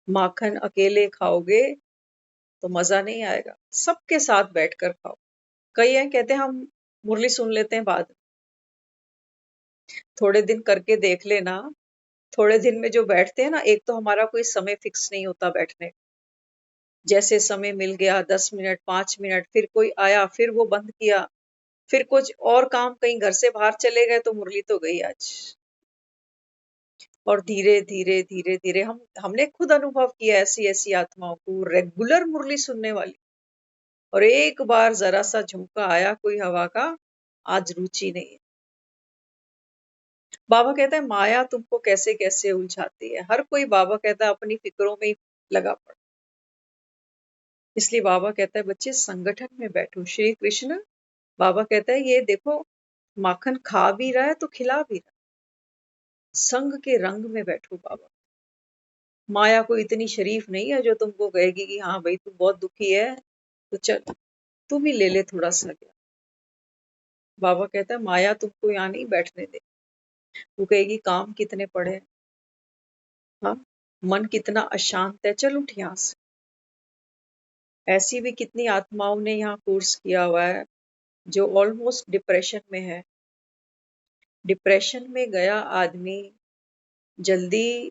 माखन अकेले खाओगे तो मजा नहीं आएगा, सबके साथ बैठकर खाओ। कई हैं कहते हैं हम मुरली सुन लेते हैं बाद में। थोड़े दिन करके देख लेना, थोड़े दिन में जो बैठते हैं ना, एक तो हमारा कोई समय फिक्स नहीं होता बैठने, जैसे समय मिल गया 10 मिनट 5 मिनट, फिर कोई आया फिर वो बंद किया, फिर कुछ और काम, कहीं घर से बाहर चले गए तो मुरली तो गई आज। और धीरे धीरे धीरे धीरे हमने खुद अनुभव किया ऐसी ऐसी आत्माओं को रेगुलर मुरली सुनने वाली, और एक बार जरा सा झोंका आया कोई हवा का, आज रुचि नहीं है। बाबा कहता है माया तुमको कैसे कैसे उलझाती है, हर कोई बाबा कहता है अपनी फिक्रों में ही लगा पड़ा। इसलिए बाबा कहता है बच्चे संगठन में बैठो। श्री कृष्ण बाबा कहता है ये देखो, माखन खा भी रहा है तो खिला भी रहा है, संग के रंग में बैठो। बाबा माया को इतनी शरीफ नहीं है जो तुमको कहेगी कि हाँ भाई तू बहुत दुखी है तो चल तू भी ले ले थोड़ा सा ज्ञान। बाबा कहता है माया तुमको यहाँ नहीं बैठने दे, वो कहेगी काम कितने पड़े हैं, हाँ मन कितना अशांत है, चल उठ यहाँ से। ऐसी भी कितनी आत्माओं ने यहाँ कोर्स किया हुआ है जो ऑलमोस्ट डिप्रेशन में है। डिप्रेशन में गया आदमी जल्दी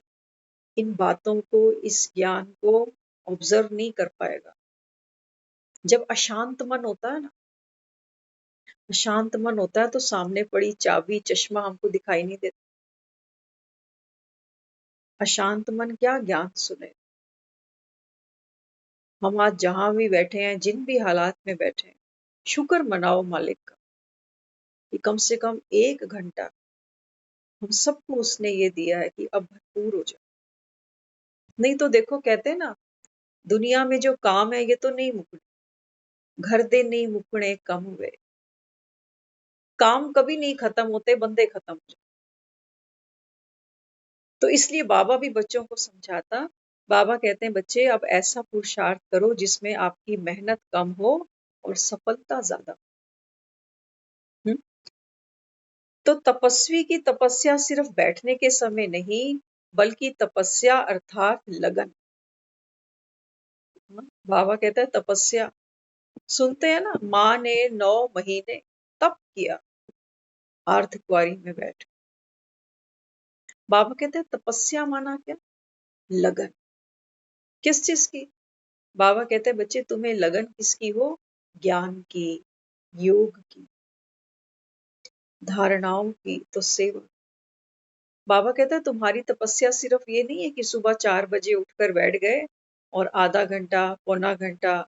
इन बातों को, इस ज्ञान को ऑब्जर्व नहीं कर पाएगा। जब अशांत मन होता है ना, अशांत मन होता है तो सामने पड़ी चाबी चश्मा हमको दिखाई नहीं देता। अशांत मन क्या ज्ञान सुने। हम आज जहां भी बैठे हैं, जिन भी हालात में बैठे हैं, शुक्र मनाओ मालिक का कि कम से कम 1 घंटा हम सबको उसने ये दिया है कि अब भरपूर हो जाए। नहीं तो देखो कहते हैं ना, दुनिया में जो काम है ये तो नहीं मुकने, घर दे नहीं मुकने कम हुए। काम कभी नहीं खत्म होते, बंदे खत्म हो जाते। तो इसलिए बाबा भी बच्चों को समझाता। बाबा कहते हैं बच्चे अब ऐसा पुरुषार्थ करो जिसमें आपकी मेहनत कम हो और सफलता ज्यादा। हम्म? तो तपस्वी की तपस्या सिर्फ बैठने के समय नहीं, बल्कि तपस्या अर्थात लगन। बाबा कहता है तपस्या, सुनते हैं ना, माँ ने 9 महीने तप किया अर्ध कुंवारी में बैठ। बाबा कहते हैं तपस्या माना क्या, लगन। किस चीज की। बाबा कहते हैं बच्चे तुम्हें लगन किसकी हो, ज्ञान की, योग की, धारणाओं की, तो सेवा। बाबा कहता है तुम्हारी तपस्या सिर्फ ये नहीं है कि सुबह 4 बजे उठकर बैठ गए और आधा घंटा पौना घंटा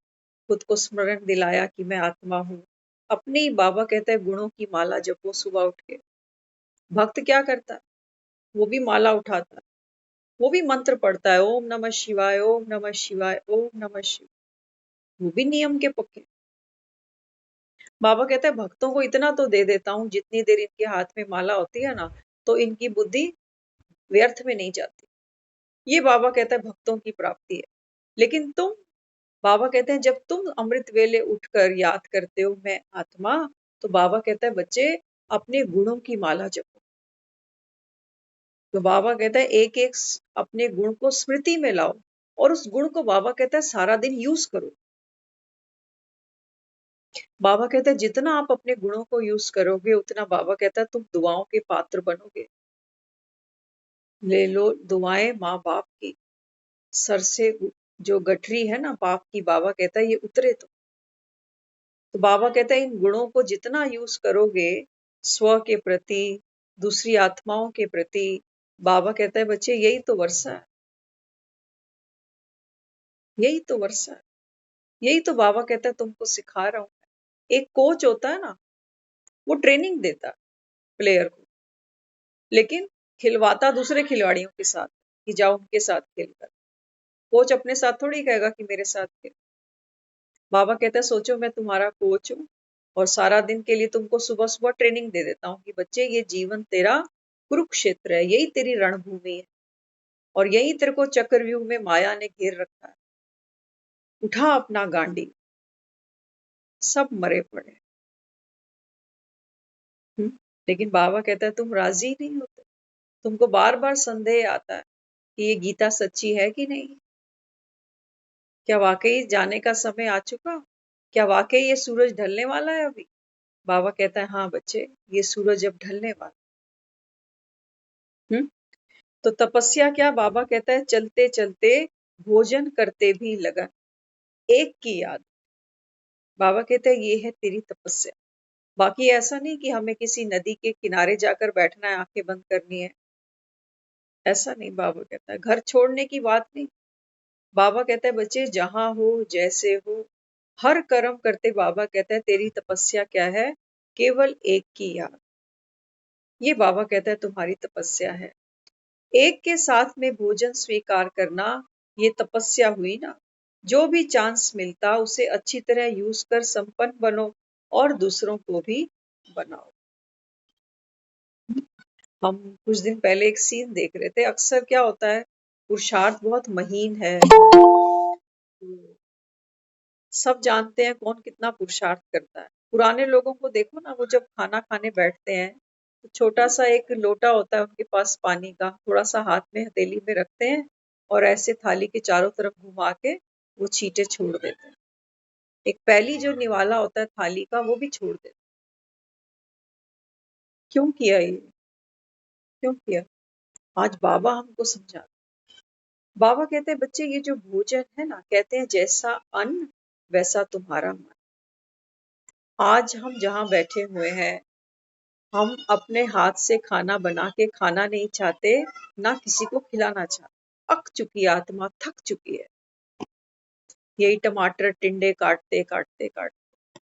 खुद को स्मरण दिलाया कि मैं आत्मा हूँ। अपने ही बाबा कहता है गुणों की माला जपो सुबह उठ के। भक्त क्या करता है, वो भी माला उठाता है, वो भी मंत्र पढ़ता है, ओम नमः शिवाय ओम नमः शिवाय ओम नमः शिवाय, वो भी नियम के पक्के। बाबा कहता है भक्तों को इतना तो दे देता हूँ, जितनी देर इनके हाथ में माला होती है ना, तो इनकी बुद्धि व्यर्थ में नहीं जाती। ये बाबा कहता है भक्तों की प्राप्ति है। लेकिन तुम बाबा कहते हैं जब तुम अमृत वेले उठकर याद करते हो मैं आत्मा, तो बाबा कहता है बच्चे अपने गुणों की माला जपो। तो बाबा कहता है एक एक अपने गुण को स्मृति में लाओ और उस गुण को बाबा कहता है सारा दिन यूज करो। बाबा कहता है जितना आप अपने गुणों को यूज करोगे उतना बाबा कहता है तुम दुआओं के पात्र बनोगे। ले लो दुआएं माँ बाप की, सर से जो गठरी है ना पाप की, बाबा कहता है ये उतरे तो बाबा कहता है इन गुणों को जितना यूज करोगे स्व के प्रति, दूसरी आत्माओं के प्रति, बाबा कहता है बच्चे यही तो वर्षा है, यही तो वर्षा है, यही तो बाबा कहता है तुमको सिखा रहा हूं। एक कोच होता है ना, वो ट्रेनिंग देता है प्लेयर को, लेकिन खिलवाता दूसरे खिलाड़ियों के साथ कि जाओ उनके साथ खेल कर। कोच अपने साथ थोड़ी कहेगा कि मेरे साथ खेल। बाबा कहता है सोचो मैं तुम्हारा कोच हूँ और सारा दिन के लिए तुमको सुबह सुबह ट्रेनिंग दे देता हूँ कि बच्चे ये जीवन तेरा कुरुक्षेत्र है, यही तेरी रणभूमि है और यही तेरे को चक्रव्यूह में माया ने घेर रखा है। उठा अपना गांडी, सब मरे पड़े। लेकिन बाबा कहता है तुम राजी नहीं होते, तुमको बार बार संदेह आता है कि ये गीता सच्ची है कि नहीं, क्या वाकई जाने का समय आ चुका, क्या वाकई ये सूरज ढलने वाला है अभी। बाबा कहता है हाँ बच्चे ये सूरज अब ढलने वाला। हम्म तो तपस्या क्या, बाबा कहता है चलते चलते भोजन करते भी लगन, एक की याद। बाबा कहता है ये है तेरी तपस्या। बाकी ऐसा नहीं कि हमें किसी नदी के किनारे जाकर बैठना है, आंखें बंद करनी है, ऐसा नहीं। बाबा कहता है घर छोड़ने की बात नहीं। बाबा कहता है बच्चे जहां हो जैसे हो हर कर्म करते, बाबा कहता है तेरी तपस्या क्या है, केवल एक की याद। ये बाबा कहता है तुम्हारी तपस्या है। एक के साथ में भोजन स्वीकार करना, ये तपस्या हुई ना। जो भी चांस मिलता उसे अच्छी तरह यूज कर संपन्न बनो और दूसरों को भी बनाओ। हम कुछ दिन पहले एक सीन देख रहे थे। अक्सर क्या होता है, पुरुषार्थ बहुत महीन है, सब जानते हैं कौन कितना पुरुषार्थ करता है। पुराने लोगों को देखो ना, वो जब खाना खाने बैठते हैं तो छोटा सा एक लोटा होता है उनके पास पानी का, थोड़ा सा हाथ में हथेली में रखते हैं और ऐसे थाली के चारों तरफ घुमा के वो छींटे छोड़ देते हैं। एक पहली जो निवाला होता है थाली का वो भी छोड़ देते हैं। क्यों किया ये, क्यों किया? आज बाबा हमको समझा। बाबा कहते हैं बच्चे ये जो भोजन है ना, कहते हैं जैसा अन्न वैसा तुम्हारा मन। आज हम जहाँ बैठे हुए हैं, हम अपने हाथ से खाना बना के खाना नहीं चाहते, ना किसी को खिलाना चाहते। अक चुकी आत्मा, थक चुकी है। यही टमाटर टिंडे काटते काटते काटते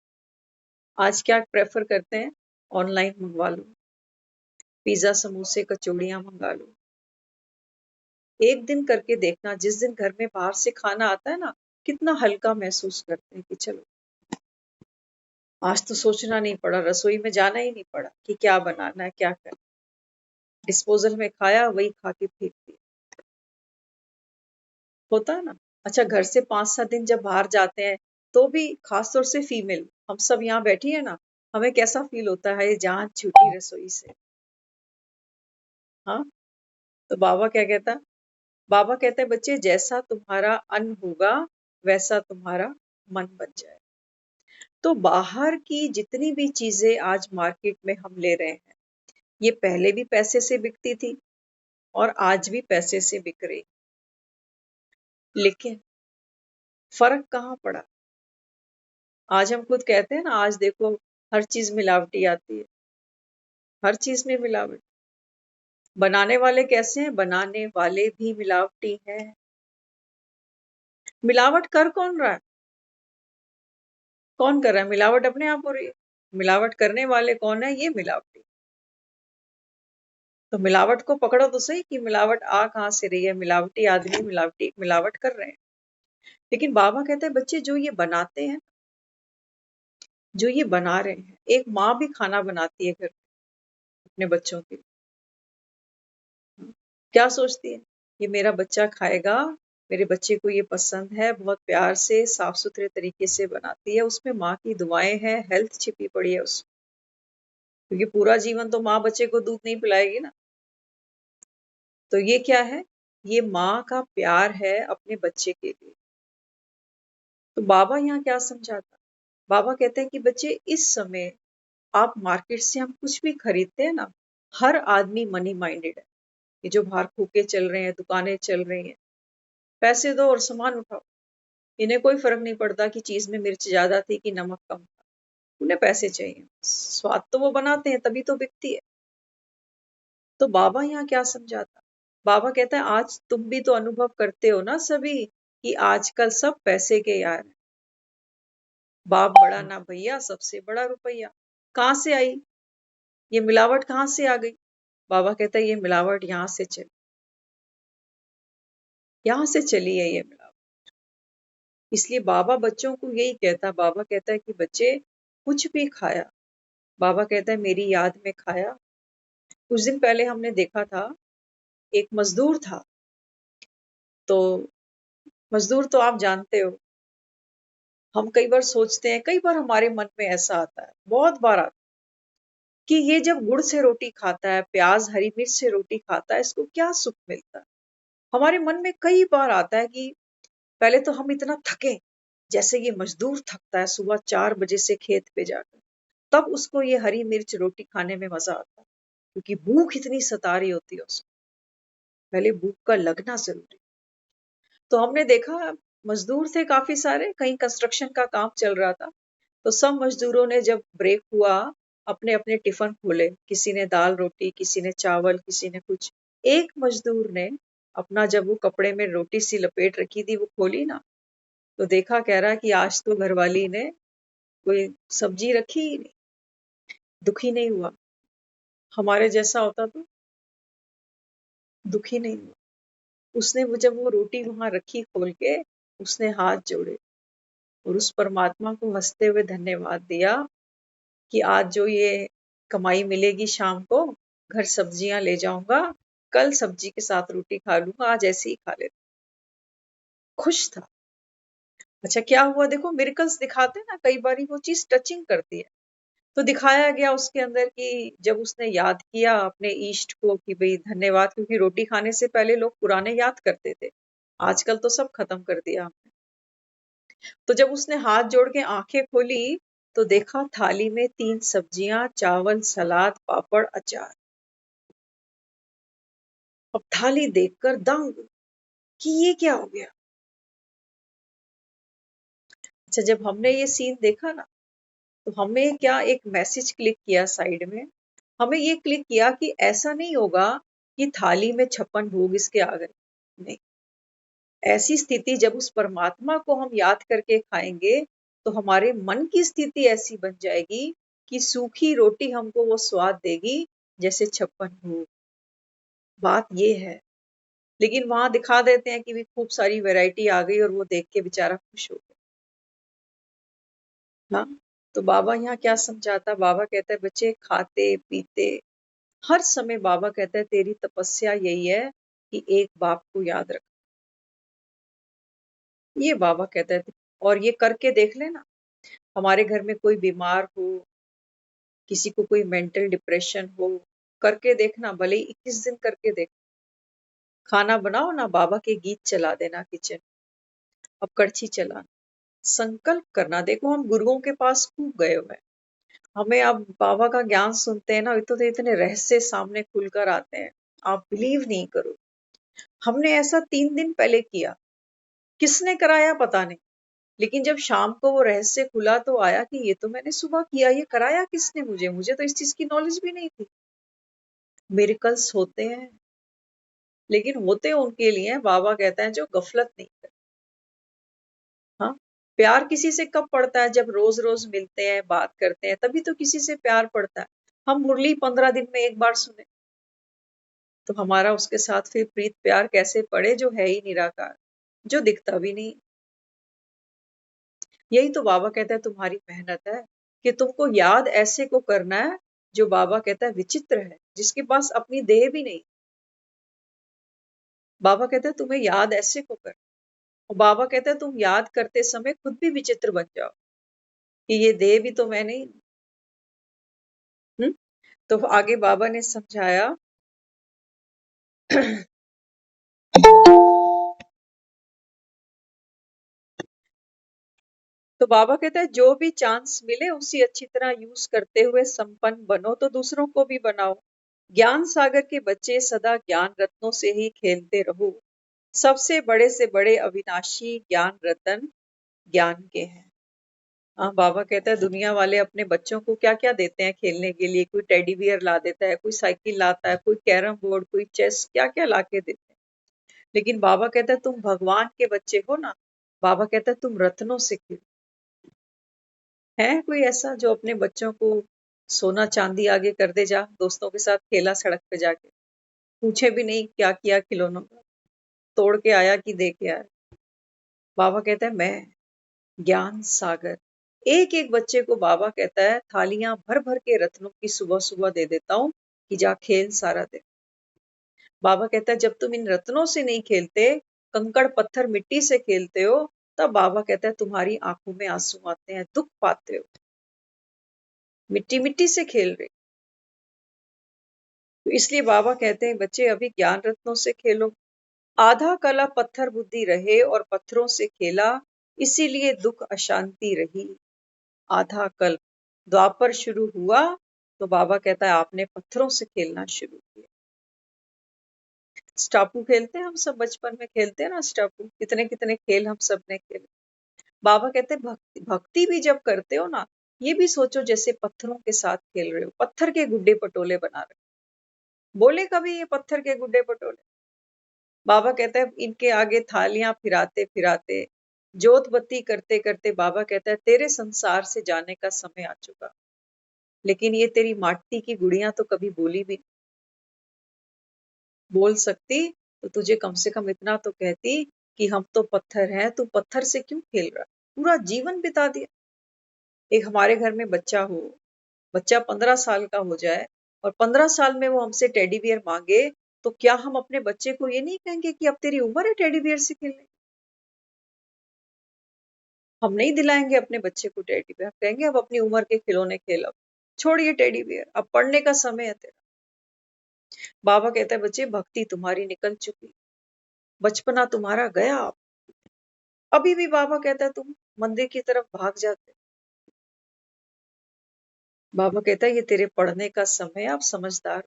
आज क्या प्रेफर करते हैं, ऑनलाइन मंगवा लो, पिज्जा समोसे कचौड़ियां मंगा लो। एक दिन करके देखना, जिस दिन घर में बाहर से खाना आता है ना, कितना हल्का महसूस करते हैं कि चलो आज तो सोचना नहीं पड़ा, रसोई में जाना ही नहीं पड़ा कि क्या बनाना है क्या करना। डिस्पोजल में खाया, वही खा के फेंक दिया। होता है ना। अच्छा घर से 5-7 दिन जब बाहर जाते हैं तो भी, खासतौर से फीमेल, हम सब यहाँ बैठी है ना, हमें कैसा फील होता है, ये जान छूटी रसोई से। हाँ, तो बाबा क्या कहता, बाबा कहते हैं बच्चे जैसा तुम्हारा अन्न होगा वैसा तुम्हारा मन बन जाए। तो बाहर की जितनी भी चीजें आज मार्केट में हम ले रहे हैं, ये पहले भी पैसे से बिकती थी और आज भी पैसे से बिक रही, लेकिन फर्क कहाँ पड़ा। आज हम खुद कहते हैं ना, आज देखो हर चीज मिलावटी आती है, हर चीज में मिलावट। बनाने वाले कैसे हैं, बनाने वाले भी मिलावटी हैं। मिलावट कर कौन रहा है, कौन कर रहा है? मिलावट अपने आप हो रही है। मिलावट करने वाले कौन है, ये मिलावटी। तो मिलावट को पकड़ो तो सही कि मिलावट आ कहां से रही है। मिलावटी आदमी मिलावटी मिलावट कर रहे हैं। लेकिन बाबा कहते हैं बच्चे जो ये बनाते हैं, जो ये बना रहे हैं, एक माँ भी खाना बनाती है घर में अपने बच्चों के लिए। क्या सोचती है, ये मेरा बच्चा खाएगा मेरे बच्चे को ये पसंद है, बहुत प्यार से साफ सुथरे तरीके से बनाती है, उसमें माँ की दुआएं हैं, हेल्थ छिपी पड़ी है उसमें, क्योंकि पूरा जीवन तो माँ बच्चे को दूध नहीं पिलाएगी ना। तो ये क्या है? ये माँ का प्यार है अपने बच्चे के लिए। तो बाबा यहाँ क्या समझाता? बाबा कहते हैं कि बच्चे, इस समय आप मार्केट से हम कुछ भी खरीदते हैं ना, हर आदमी मनी माइंडेड है। ये जो बाहर फूके चल रहे हैं, दुकानें चल रही हैं, पैसे दो और सामान उठाओ। इन्हें कोई फर्क नहीं पड़ता कि चीज में मिर्च ज्यादा थी कि नमक कम था, उन्हें पैसे चाहिए। स्वाद तो वो बनाते हैं, तभी तो बिकती है। तो बाबा यहाँ क्या समझाता? बाबा कहता है आज तुम भी तो अनुभव करते हो ना सभी, कि आजकल सब पैसे के यार हैं। बाप बड़ा ना भैया, सबसे बड़ा रुपया। कहाँ से आई ये मिलावट? कहाँ से आ गई? बाबा कहता है ये मिलावट यहाँ से चली है ये मिलावट। इसलिए बाबा बच्चों को यही कहता, बाबा कहता है कि बच्चे, कुछ भी खाया, बाबा कहता है मेरी याद में खाया। कुछ दिन पहले हमने देखा था, एक मजदूर था। तो मजदूर तो आप जानते हो, हम कई बार सोचते हैं, कई बार हमारे मन में ऐसा आता है, बहुत बार आता है, कि ये जब गुड़ से रोटी खाता है, प्याज हरी मिर्च से रोटी खाता है, इसको क्या सुख मिलता है। हमारे मन में कई बार आता है कि पहले तो हम इतना थके, जैसे ये मजदूर थकता है सुबह 4 बजे से खेत पे जाकर, तब उसको ये हरी मिर्च रोटी खाने में मजा आता है, क्योंकि भूख इतनी सता रही होती है उसको। पहले भूख का लगना जरूरी। तो हमने देखा, मजदूर थे काफी सारे, कहीं कंस्ट्रक्शन का काम चल रहा था। तो सब मजदूरों ने जब ब्रेक हुआ, अपने अपने टिफिन खोले, किसी ने दाल रोटी, किसी ने चावल, किसी ने कुछ। एक मजदूर ने अपना, जब वो कपड़े में रोटी सी लपेट रखी थी, वो खोली ना, तो देखा, कह रहा कि आज तो घरवाली ने कोई सब्जी रखी ही नहीं। दुखी नहीं हुआ। हमारे जैसा होता तो दुखी नहीं हुआ। उसने वो, जब वो रोटी वहां रखी खोल के, उसने हाथ जोड़े और उस परमात्मा को हंसते हुए धन्यवाद दिया कि आज जो ये कमाई मिलेगी शाम को, घर सब्जियां ले जाऊंगा, कल सब्जी के साथ रोटी खा लूंगा, आज ऐसे ही खा लेता। खुश था। अच्छा क्या हुआ देखो, मिरेकल्स दिखाते हैं ना, कई बारी वो चीज टचिंग करती है। तो दिखाया गया उसके अंदर कि जब उसने याद किया अपने इष्ट को कि भाई धन्यवाद, क्योंकि रोटी खाने से पहले लोग पुराने याद करते थे, आजकल तो सब खत्म कर दिया हमने। तो जब उसने हाथ जोड़ के आंखें खोली, तो देखा थाली में 3 सब्जियां, चावल, सलाद, पापड़, अचार। अब थाली देखकर दंग कि ये क्या हो गया। अच्छा जब हमने ये सीन देखा ना, तो हमें क्या एक मैसेज क्लिक किया साइड में। हमें ये क्लिक किया कि ऐसा नहीं होगा कि थाली में 56 भोग इसके आ गए। नहीं, ऐसी स्थिति जब उस परमात्मा को हम याद करके खाएंगे, तो हमारे मन की स्थिति ऐसी बन जाएगी कि सूखी रोटी हमको वो स्वाद देगी जैसे 56 भोग। बात ये है। लेकिन वहां दिखा देते हैं कि भी खूब सारी वैरायटी आ गई और वो देख के बेचारा खुश हो गया। हाँ, तो बाबा यहाँ क्या समझाता? बाबा कहता है बच्चे, खाते पीते हर समय, बाबा कहता है तेरी तपस्या यही है कि एक बाप को याद रख। ये बाबा कहता है, और ये करके देख लेना। हमारे घर में कोई बीमार हो, किसी को कोई मेंटल डिप्रेशन हो, करके देखना, भले ही 21 दिन करके देख। खाना बनाओ ना, बाबा के गीत चला देना किचन। अब कड़छी चलाना, संकल्प करना। देखो हम गुरुओं के पास खूब गए हुए हैं, हमें अब बाबा का ज्ञान सुनते हैं ना, तो इतने रहस्य सामने खुलकर आते हैं, आप बिलीव नहीं करो। हमने ऐसा 3 दिन पहले किया, किसने कराया पता नहीं, लेकिन जब शाम को वो रहस्य खुला तो आया कि ये तो मैंने सुबह किया, ये कराया किसने? मुझे तो इस चीज की नॉलेज भी नहीं थी। मिरेकल्स होते हैं, लेकिन होते उनके लिए हैं, बाबा कहता है जो गफलत नहीं करते। हाँ, प्यार किसी से कब पड़ता है? जब रोज रोज मिलते हैं, बात करते हैं, तभी तो किसी से प्यार पड़ता है। हम मुरली 15 दिन में एक बार सुने, तो हमारा उसके साथ फिर प्रीत प्यार कैसे पड़े, जो है ही निराकार, जो दिखता भी नहीं। यही तो बाबा कहता है तुम्हारी मेहनत है, कि तुमको याद ऐसे को करना है जो बाबा कहता है विचित्र है, जिसके पास अपनी देह भी नहीं। बाबा कहता है तुम्हें याद ऐसे को कर। और बाबा कहता है तुम याद करते समय खुद भी विचित्र बन जाओ कि ये देह भी तो मैं नहीं। तो आगे बाबा ने समझाया तो बाबा कहता है जो भी चांस मिले उसी अच्छी तरह यूज करते हुए संपन्न बनो तो दूसरों को भी बनाओ। ज्ञान सागर के बच्चे सदा ज्ञान रत्नों से ही खेलते रहो। सबसे बड़े से बड़े अविनाशी ज्ञान रतन ज्ञान के हैं। हाँ, बाबा कहता है दुनिया वाले अपने बच्चों को क्या क्या देते हैं खेलने के लिए। कोई टेडी बियर ला देता है, कोई साइकिल लाता है, कोई कैरम बोर्ड, कोई चेस, क्या क्या ला के देते हैं। लेकिन बाबा कहता है तुम भगवान के बच्चे हो ना। बाबा कहता है तुम रत्नों से खेलो। है कोई ऐसा जो अपने बच्चों को सोना चांदी आगे कर दे, जा दोस्तों के साथ खेला सड़क पे जाके, पूछे भी नहीं क्या किया खिलौनों का, तोड़ के आया कि दे के आया। बाबा कहता है मैं ज्ञान सागर एक एक बच्चे को बाबा कहता है थालियां भर भर के रत्नों की सुबह सुबह दे देता हूँ कि जा खेल सारा दिन। बाबा कहता है जब तुम इन रत्नों से नहीं खेलते, कंकड़ पत्थर मिट्टी से खेलते हो, तब बाबा कहता है तुम्हारी आंखों में आंसू आते हैं, दुख पाते हो। मिट्टी मिट्टी से खेल रहे। तो इसलिए बाबा कहते हैं बच्चे अभी ज्ञान रत्नों से खेलो। आधा कला पत्थर बुद्धि रहे और पत्थरों से खेला, इसीलिए दुख अशांति रही। आधा कल्प द्वापर शुरू हुआ तो बाबा कहता है आपने पत्थरों से खेलना शुरू किया। स्टापू खेलते हैं हम सब, बचपन में खेलते हैं ना स्टापू, कितने कितने खेल हम सब ने खेले। बाबा कहते हैं भक्ति भक्ति भी जब करते हो ना, ये भी सोचो जैसे पत्थरों के साथ खेल रहे हो, पत्थर के गुड्डे पटोले बना रहे हो। बोले कभी ये पत्थर के गुड्डे पटोले? बाबा कहता है इनके आगे थालियां फिराते फिराते, जोत बत्ती करते करते, बाबा कहता है तेरे संसार से जाने का समय आ चुका। लेकिन ये तेरी माटी की गुड़ियां तो कभी बोली भी नहीं। बोल सकती तो तुझे कम से कम इतना तो कहती कि हम तो पत्थर हैं, तू पत्थर से क्यों खेल रहा। पूरा जीवन बिता दिया। एक हमारे घर में बच्चा हो, बच्चा 15 साल का हो जाए और 15 साल में वो हमसे टेडी बियर मांगे, तो क्या हम अपने बच्चे को ये नहीं कहेंगे कि अब तेरी उम्र है टेडी बियर से खेलने? हम नहीं दिलाएंगे अपने बच्चे को टेडी बियर, कहेंगे अब अपनी उम्र के खिलौने खेल, अब छोड़िए टेडी बियर, अब पढ़ने का समय है तेरा। बाबा कहता है बच्चे भक्ति तुम्हारी निकल चुकी, बचपना तुम्हारा गया। अभी भी बाबा कहता है तुम मंदिर की तरफ भाग जाते। बाबा कहता है ये तेरे पढ़ने का समय, आप समझदार।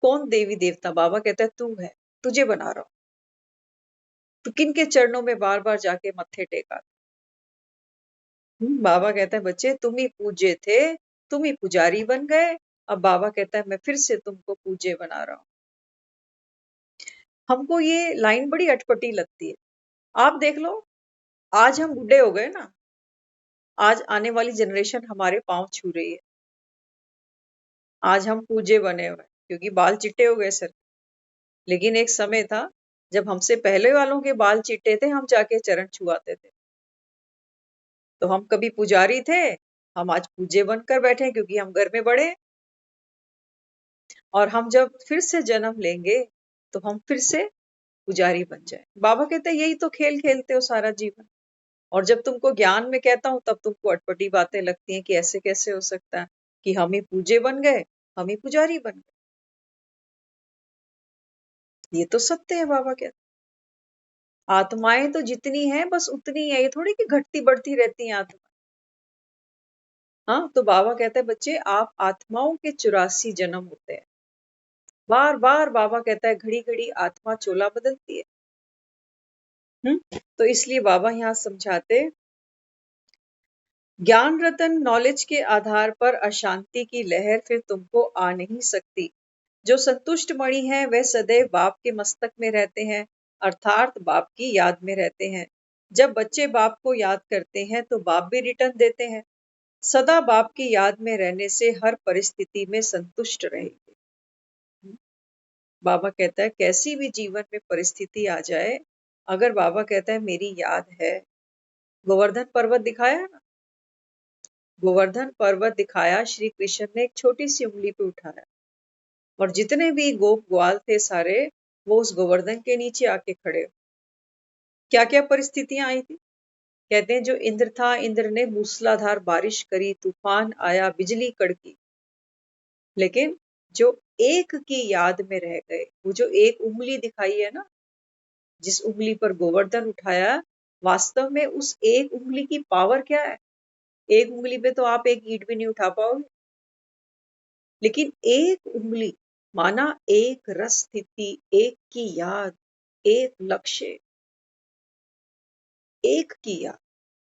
कौन देवी देवता? बाबा कहता है तू है, तुझे बना रहा हूं। तो किन के चरणों में बार बार जाके मत्थे टेका। बाबा कहता है बच्चे तुम ही पूज्य थे, तुम ही पुजारी बन गए। अब बाबा कहता है मैं फिर से तुमको पूज्य बना रहा हूं। हमको ये लाइन बड़ी अटपटी लगती है। आप देख लो, आज हम बूढ़े हो गए ना, आज आने वाली जनरेशन हमारे पांव छू रही है। आज हम पूज्य बने हुए हैं क्योंकि बाल चिट्टे हो गए सर। लेकिन एक समय था जब हमसे पहले वालों के बाल चिट्टे थे, हम जाके चरण छुआते थे। तो हम कभी पुजारी थे, हम आज पूज्य बनकर बैठे हैं क्योंकि हम घर में बड़े हैं। और हम जब फिर से जन्म लेंगे तो हम फिर से पुजारी बन जाए। बाबा कहते हैं यही तो खेल खेलते हो सारा जीवन। और जब तुमको ज्ञान में कहता हूं तब तुमको अटपटी बातें लगती हैं कि ऐसे कैसे हो सकता है कि हम ही पूज्य बन गए, हम ही पुजारी बन गए। ये तो सत्य है। बाबा कहते आत्माएं तो जितनी हैं बस उतनी है, ये थोड़ी कि घटती बढ़ती रहती हैं आत्मा। हाँ, तो बाबा कहते हैं बच्चे आप आत्माओं के 84 जन्म होते हैं। बार बार बाबा कहता है घड़ी घड़ी आत्मा चोला बदलती है। तो इसलिए बाबा यहाँ समझाते ज्ञान रतन नॉलेज के आधार पर अशांति की लहर फिर तुमको आ नहीं सकती। जो संतुष्ट मणि है वह सदैव बाप के मस्तक में रहते हैं, अर्थात बाप की याद में रहते हैं। जब बच्चे बाप को याद करते हैं तो बाप भी रिटर्न देते हैं। सदा बाप की याद में रहने से हर परिस्थिति में संतुष्ट रहेंगे। बाबा कहता है कैसी भी जीवन में परिस्थिति आ जाए, अगर बाबा कहता है मेरी याद है। गोवर्धन पर्वत दिखाया ना, गोवर्धन पर्वत दिखाया, श्री कृष्ण ने एक छोटी सी उंगली पे उठाया और जितने भी गोप ग्वाल थे सारे, वो उस गोवर्धन के नीचे आके खड़े। क्या क्या परिस्थितियां आई थी? कहते हैं जो इंद्र था, इंद्र ने मूसलाधार बारिश करी, तूफान आया, बिजली कड़की, लेकिन जो एक की याद में रह गए, वो जो एक उंगली दिखाई है ना, जिस उंगली पर गोवर्धन उठाया, वास्तव में उस एक उंगली की पावर क्या है? एक उंगली पे तो आप एक ईंट भी नहीं उठा पाओगे, लेकिन एक उंगली, माना एक रस स्थिति, एक की याद, एक लक्ष्य, एक की याद।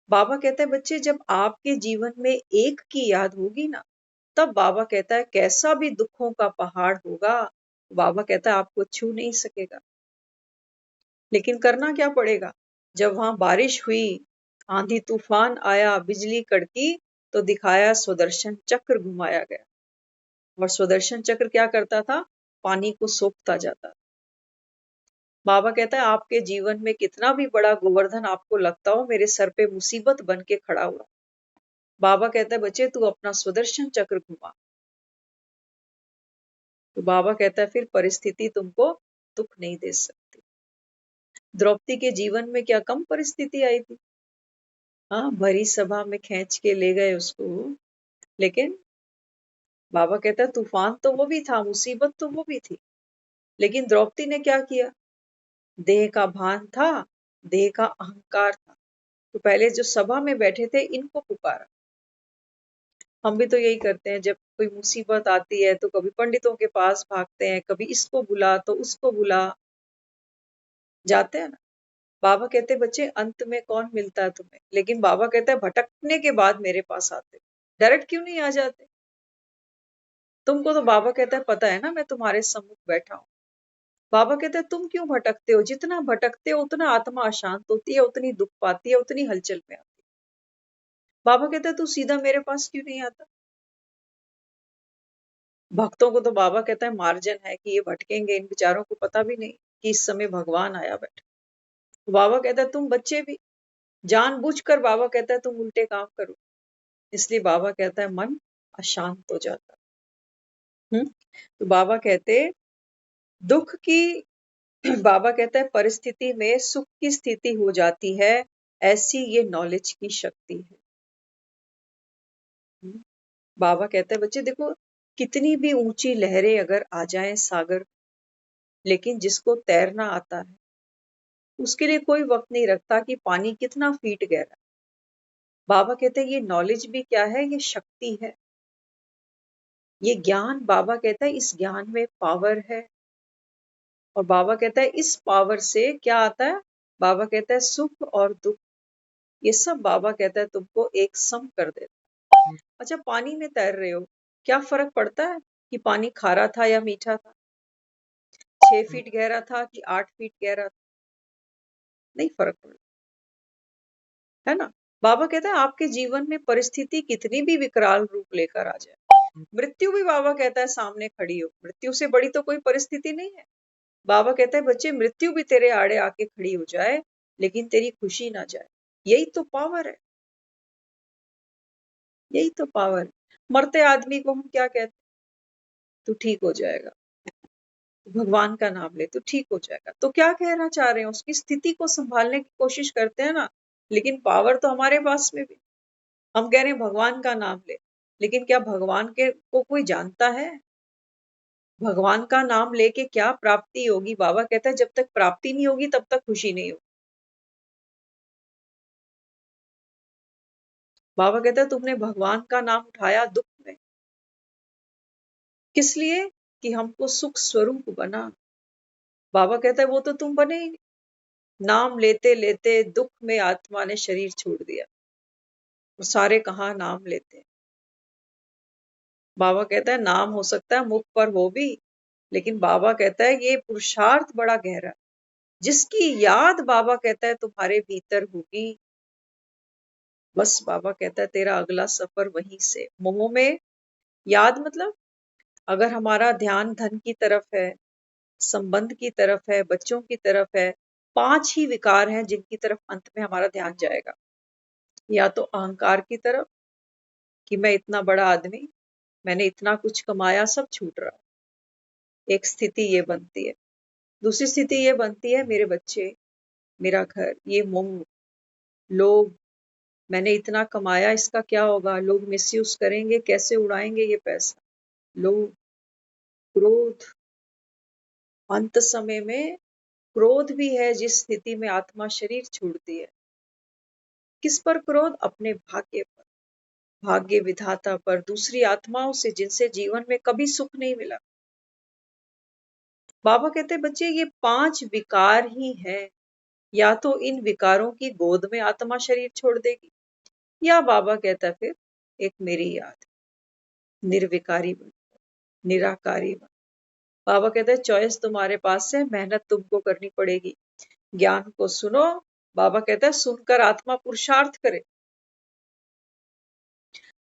बाबा कहता है बच्चे, जब आपके जीवन में एक की याद होगी ना, तब बाबा कहता है कैसा भी दुखों का पहाड़ होगा, बाबा कहता है आपको छू नहीं सकेगा। लेकिन करना क्या पड़ेगा? जब वहां बारिश हुई, आंधी तूफान आया, बिजली कड़की, तो दिखाया सुदर्शन चक्र घुमाया गया। और सुदर्शन चक्र क्या करता था? पानी को सोखता जाता। बाबा कहता है आपके जीवन में कितना भी बड़ा गोवर्धन आपको लगता हो, मेरे सर पे मुसीबत बन के खड़ा हुआ, बाबा कहता है बच्चे तू अपना सुदर्शन चक्र घुमा। तो बाबा कहता है फिर परिस्थिति तुमको दुख नहीं दे सकती। द्रौपदी के जीवन में क्या कम परिस्थिति आई थी? हाँ, भरी सभा में खींच के ले गए उसको, लेकिन बाबा कहता है तूफान तो वो भी था, मुसीबत तो वो भी थी, लेकिन द्रौपदी ने क्या किया? देह का भान था, देह का अहंकार था, तो पहले जो सभा में बैठे थे इनको पुकारा। हम भी तो यही करते हैं, जब कोई मुसीबत आती है तो कभी पंडितों के पास भागते हैं, कभी इसको बुला तो उसको बुला, जाते हैं ना। बाबा कहते बच्चे अंत में कौन मिलता है तुम्हें, लेकिन बाबा कहता है भटकने के बाद मेरे पास आते, डायरेक्ट क्यों नहीं आ जाते? तुमको तो बाबा कहता है पता है ना, मैं तुम्हारे सम्मुख बैठा हूँ। बाबा कहता है तुम क्यों भटकते हो? जितना भटकते हो उतना आत्मा अशांत होती है, उतनी दुख पाती है, उतनी हलचल में आती है। बाबा कहता है तू सीधा मेरे पास क्यों नहीं आता? भक्तों को तो बाबा कहता है मार्जन है कि ये भटकेंगे, इन बेचारों को पता भी नहीं कि इस समय भगवान आया बैठा। तो बाबा कहता है तुम बच्चे भी जानबूझकर, बाबा कहता है तुम उल्टे काम करो, इसलिए बाबा कहता है मन अशांत हो जाता। तो बाबा कहते दुख की बाबा कहता है परिस्थिति में सुख की स्थिति हो जाती है, ऐसी ये नॉलेज की शक्ति है। बाबा कहता है बच्चे देखो, कितनी भी ऊंची लहरें अगर आ जाएं सागर, लेकिन जिसको तैरना आता है उसके लिए कोई वक्त नहीं रखता कि पानी कितना फीट गहरा। बाबा कहते हैं ये नॉलेज भी क्या है? ये शक्ति है, ये ज्ञान। बाबा कहता है इस ज्ञान में पावर है, और बाबा कहता है इस पावर से क्या आता है? बाबा कहता है सुख और दुख, ये सब बाबा कहता है तुमको एक सम कर देता है। अच्छा, पानी में तैर रहे हो, क्या फर्क पड़ता है कि पानी खारा था या मीठा था, 6 फीट गहरा था कि 8 फीट गहरा था? नहीं फर्क पड़ता, है ना। बाबा कहता है आपके जीवन में परिस्थिति कितनी भी विकराल रूप लेकर आ जाए, मृत्यु भी बाबा कहता है सामने खड़ी हो, मृत्यु से बड़ी तो कोई परिस्थिति नहीं है। बाबा कहता है बच्चे मृत्यु भी तेरे आड़े आके खड़ी हो जाए, लेकिन तेरी खुशी ना जाए। यही तो पावर है, यही तो पावर है। मरते आदमी को हम क्या कहते हैं? तू ठीक हो जाएगा, भगवान का नाम ले तो ठीक हो जाएगा। तो क्या कहना चाह रहे हैं? उसकी स्थिति को संभालने की कोशिश करते हैं ना, लेकिन पावर तो हमारे पास में भी। हम कह रहे हैं भगवान का नाम ले, लेकिन क्या भगवान के को कोई जानता है? भगवान का नाम लेके क्या प्राप्ति होगी? बाबा कहता है जब तक प्राप्ति नहीं होगी तब तक खुशी नहीं होगी। बाबा कहता है तुमने भगवान का नाम उठाया दुख में, किस लिए? कि हमको सुख स्वरूप बना। बाबा कहता है वो तो तुम बने ही नहीं। नाम लेते लेते दुख में आत्मा ने शरीर छोड़ दिया, और सारे कहाँ नाम लेते हैं। बाबा कहता है नाम हो सकता है मुख पर हो भी, लेकिन बाबा कहता है ये पुरुषार्थ बड़ा गहरा है। जिसकी याद बाबा कहता है तुम्हारे भीतर होगी, बस बाबा कहता है तेरा अगला सफर वहीं से। मोह में याद मतलब, अगर हमारा ध्यान धन की तरफ है, संबंध की तरफ है, बच्चों की तरफ है, 5 ही विकार हैं जिनकी तरफ अंत में हमारा ध्यान जाएगा। या तो अहंकार की तरफ कि मैं इतना बड़ा आदमी, मैंने इतना कुछ कमाया, सब छूट रहा, एक स्थिति ये बनती है। दूसरी स्थिति ये बनती है मेरे बच्चे मेरा घर, ये मोह, लोभ, मैंने इतना कमाया, इसका क्या होगा, लोग मिसयूज करेंगे, कैसे उड़ाएंगे ये पैसा, लोभ, क्रोध। अंत समय में क्रोध भी है जिस स्थिति में आत्मा शरीर छोड़ती है। किस पर क्रोध? अपने भाग्य पर, भाग्य विधाता पर, दूसरी आत्माओं से जिनसे जीवन में कभी सुख नहीं मिला। बाबा कहते बच्चे ये 5 विकार ही हैं, या तो इन विकारों की गोद में आत्मा शरीर छोड़ देगी, या बाबा कहता फिर एक मेरी याद, निर्विकारी बन, निराकारी बन। बाबा कहते हैं चॉइस तुम्हारे पास है, मेहनत तुमको करनी पड़ेगी। ज्ञान को सुनो, बाबा कहता है सुनकर आत्मा पुरुषार्थ करे।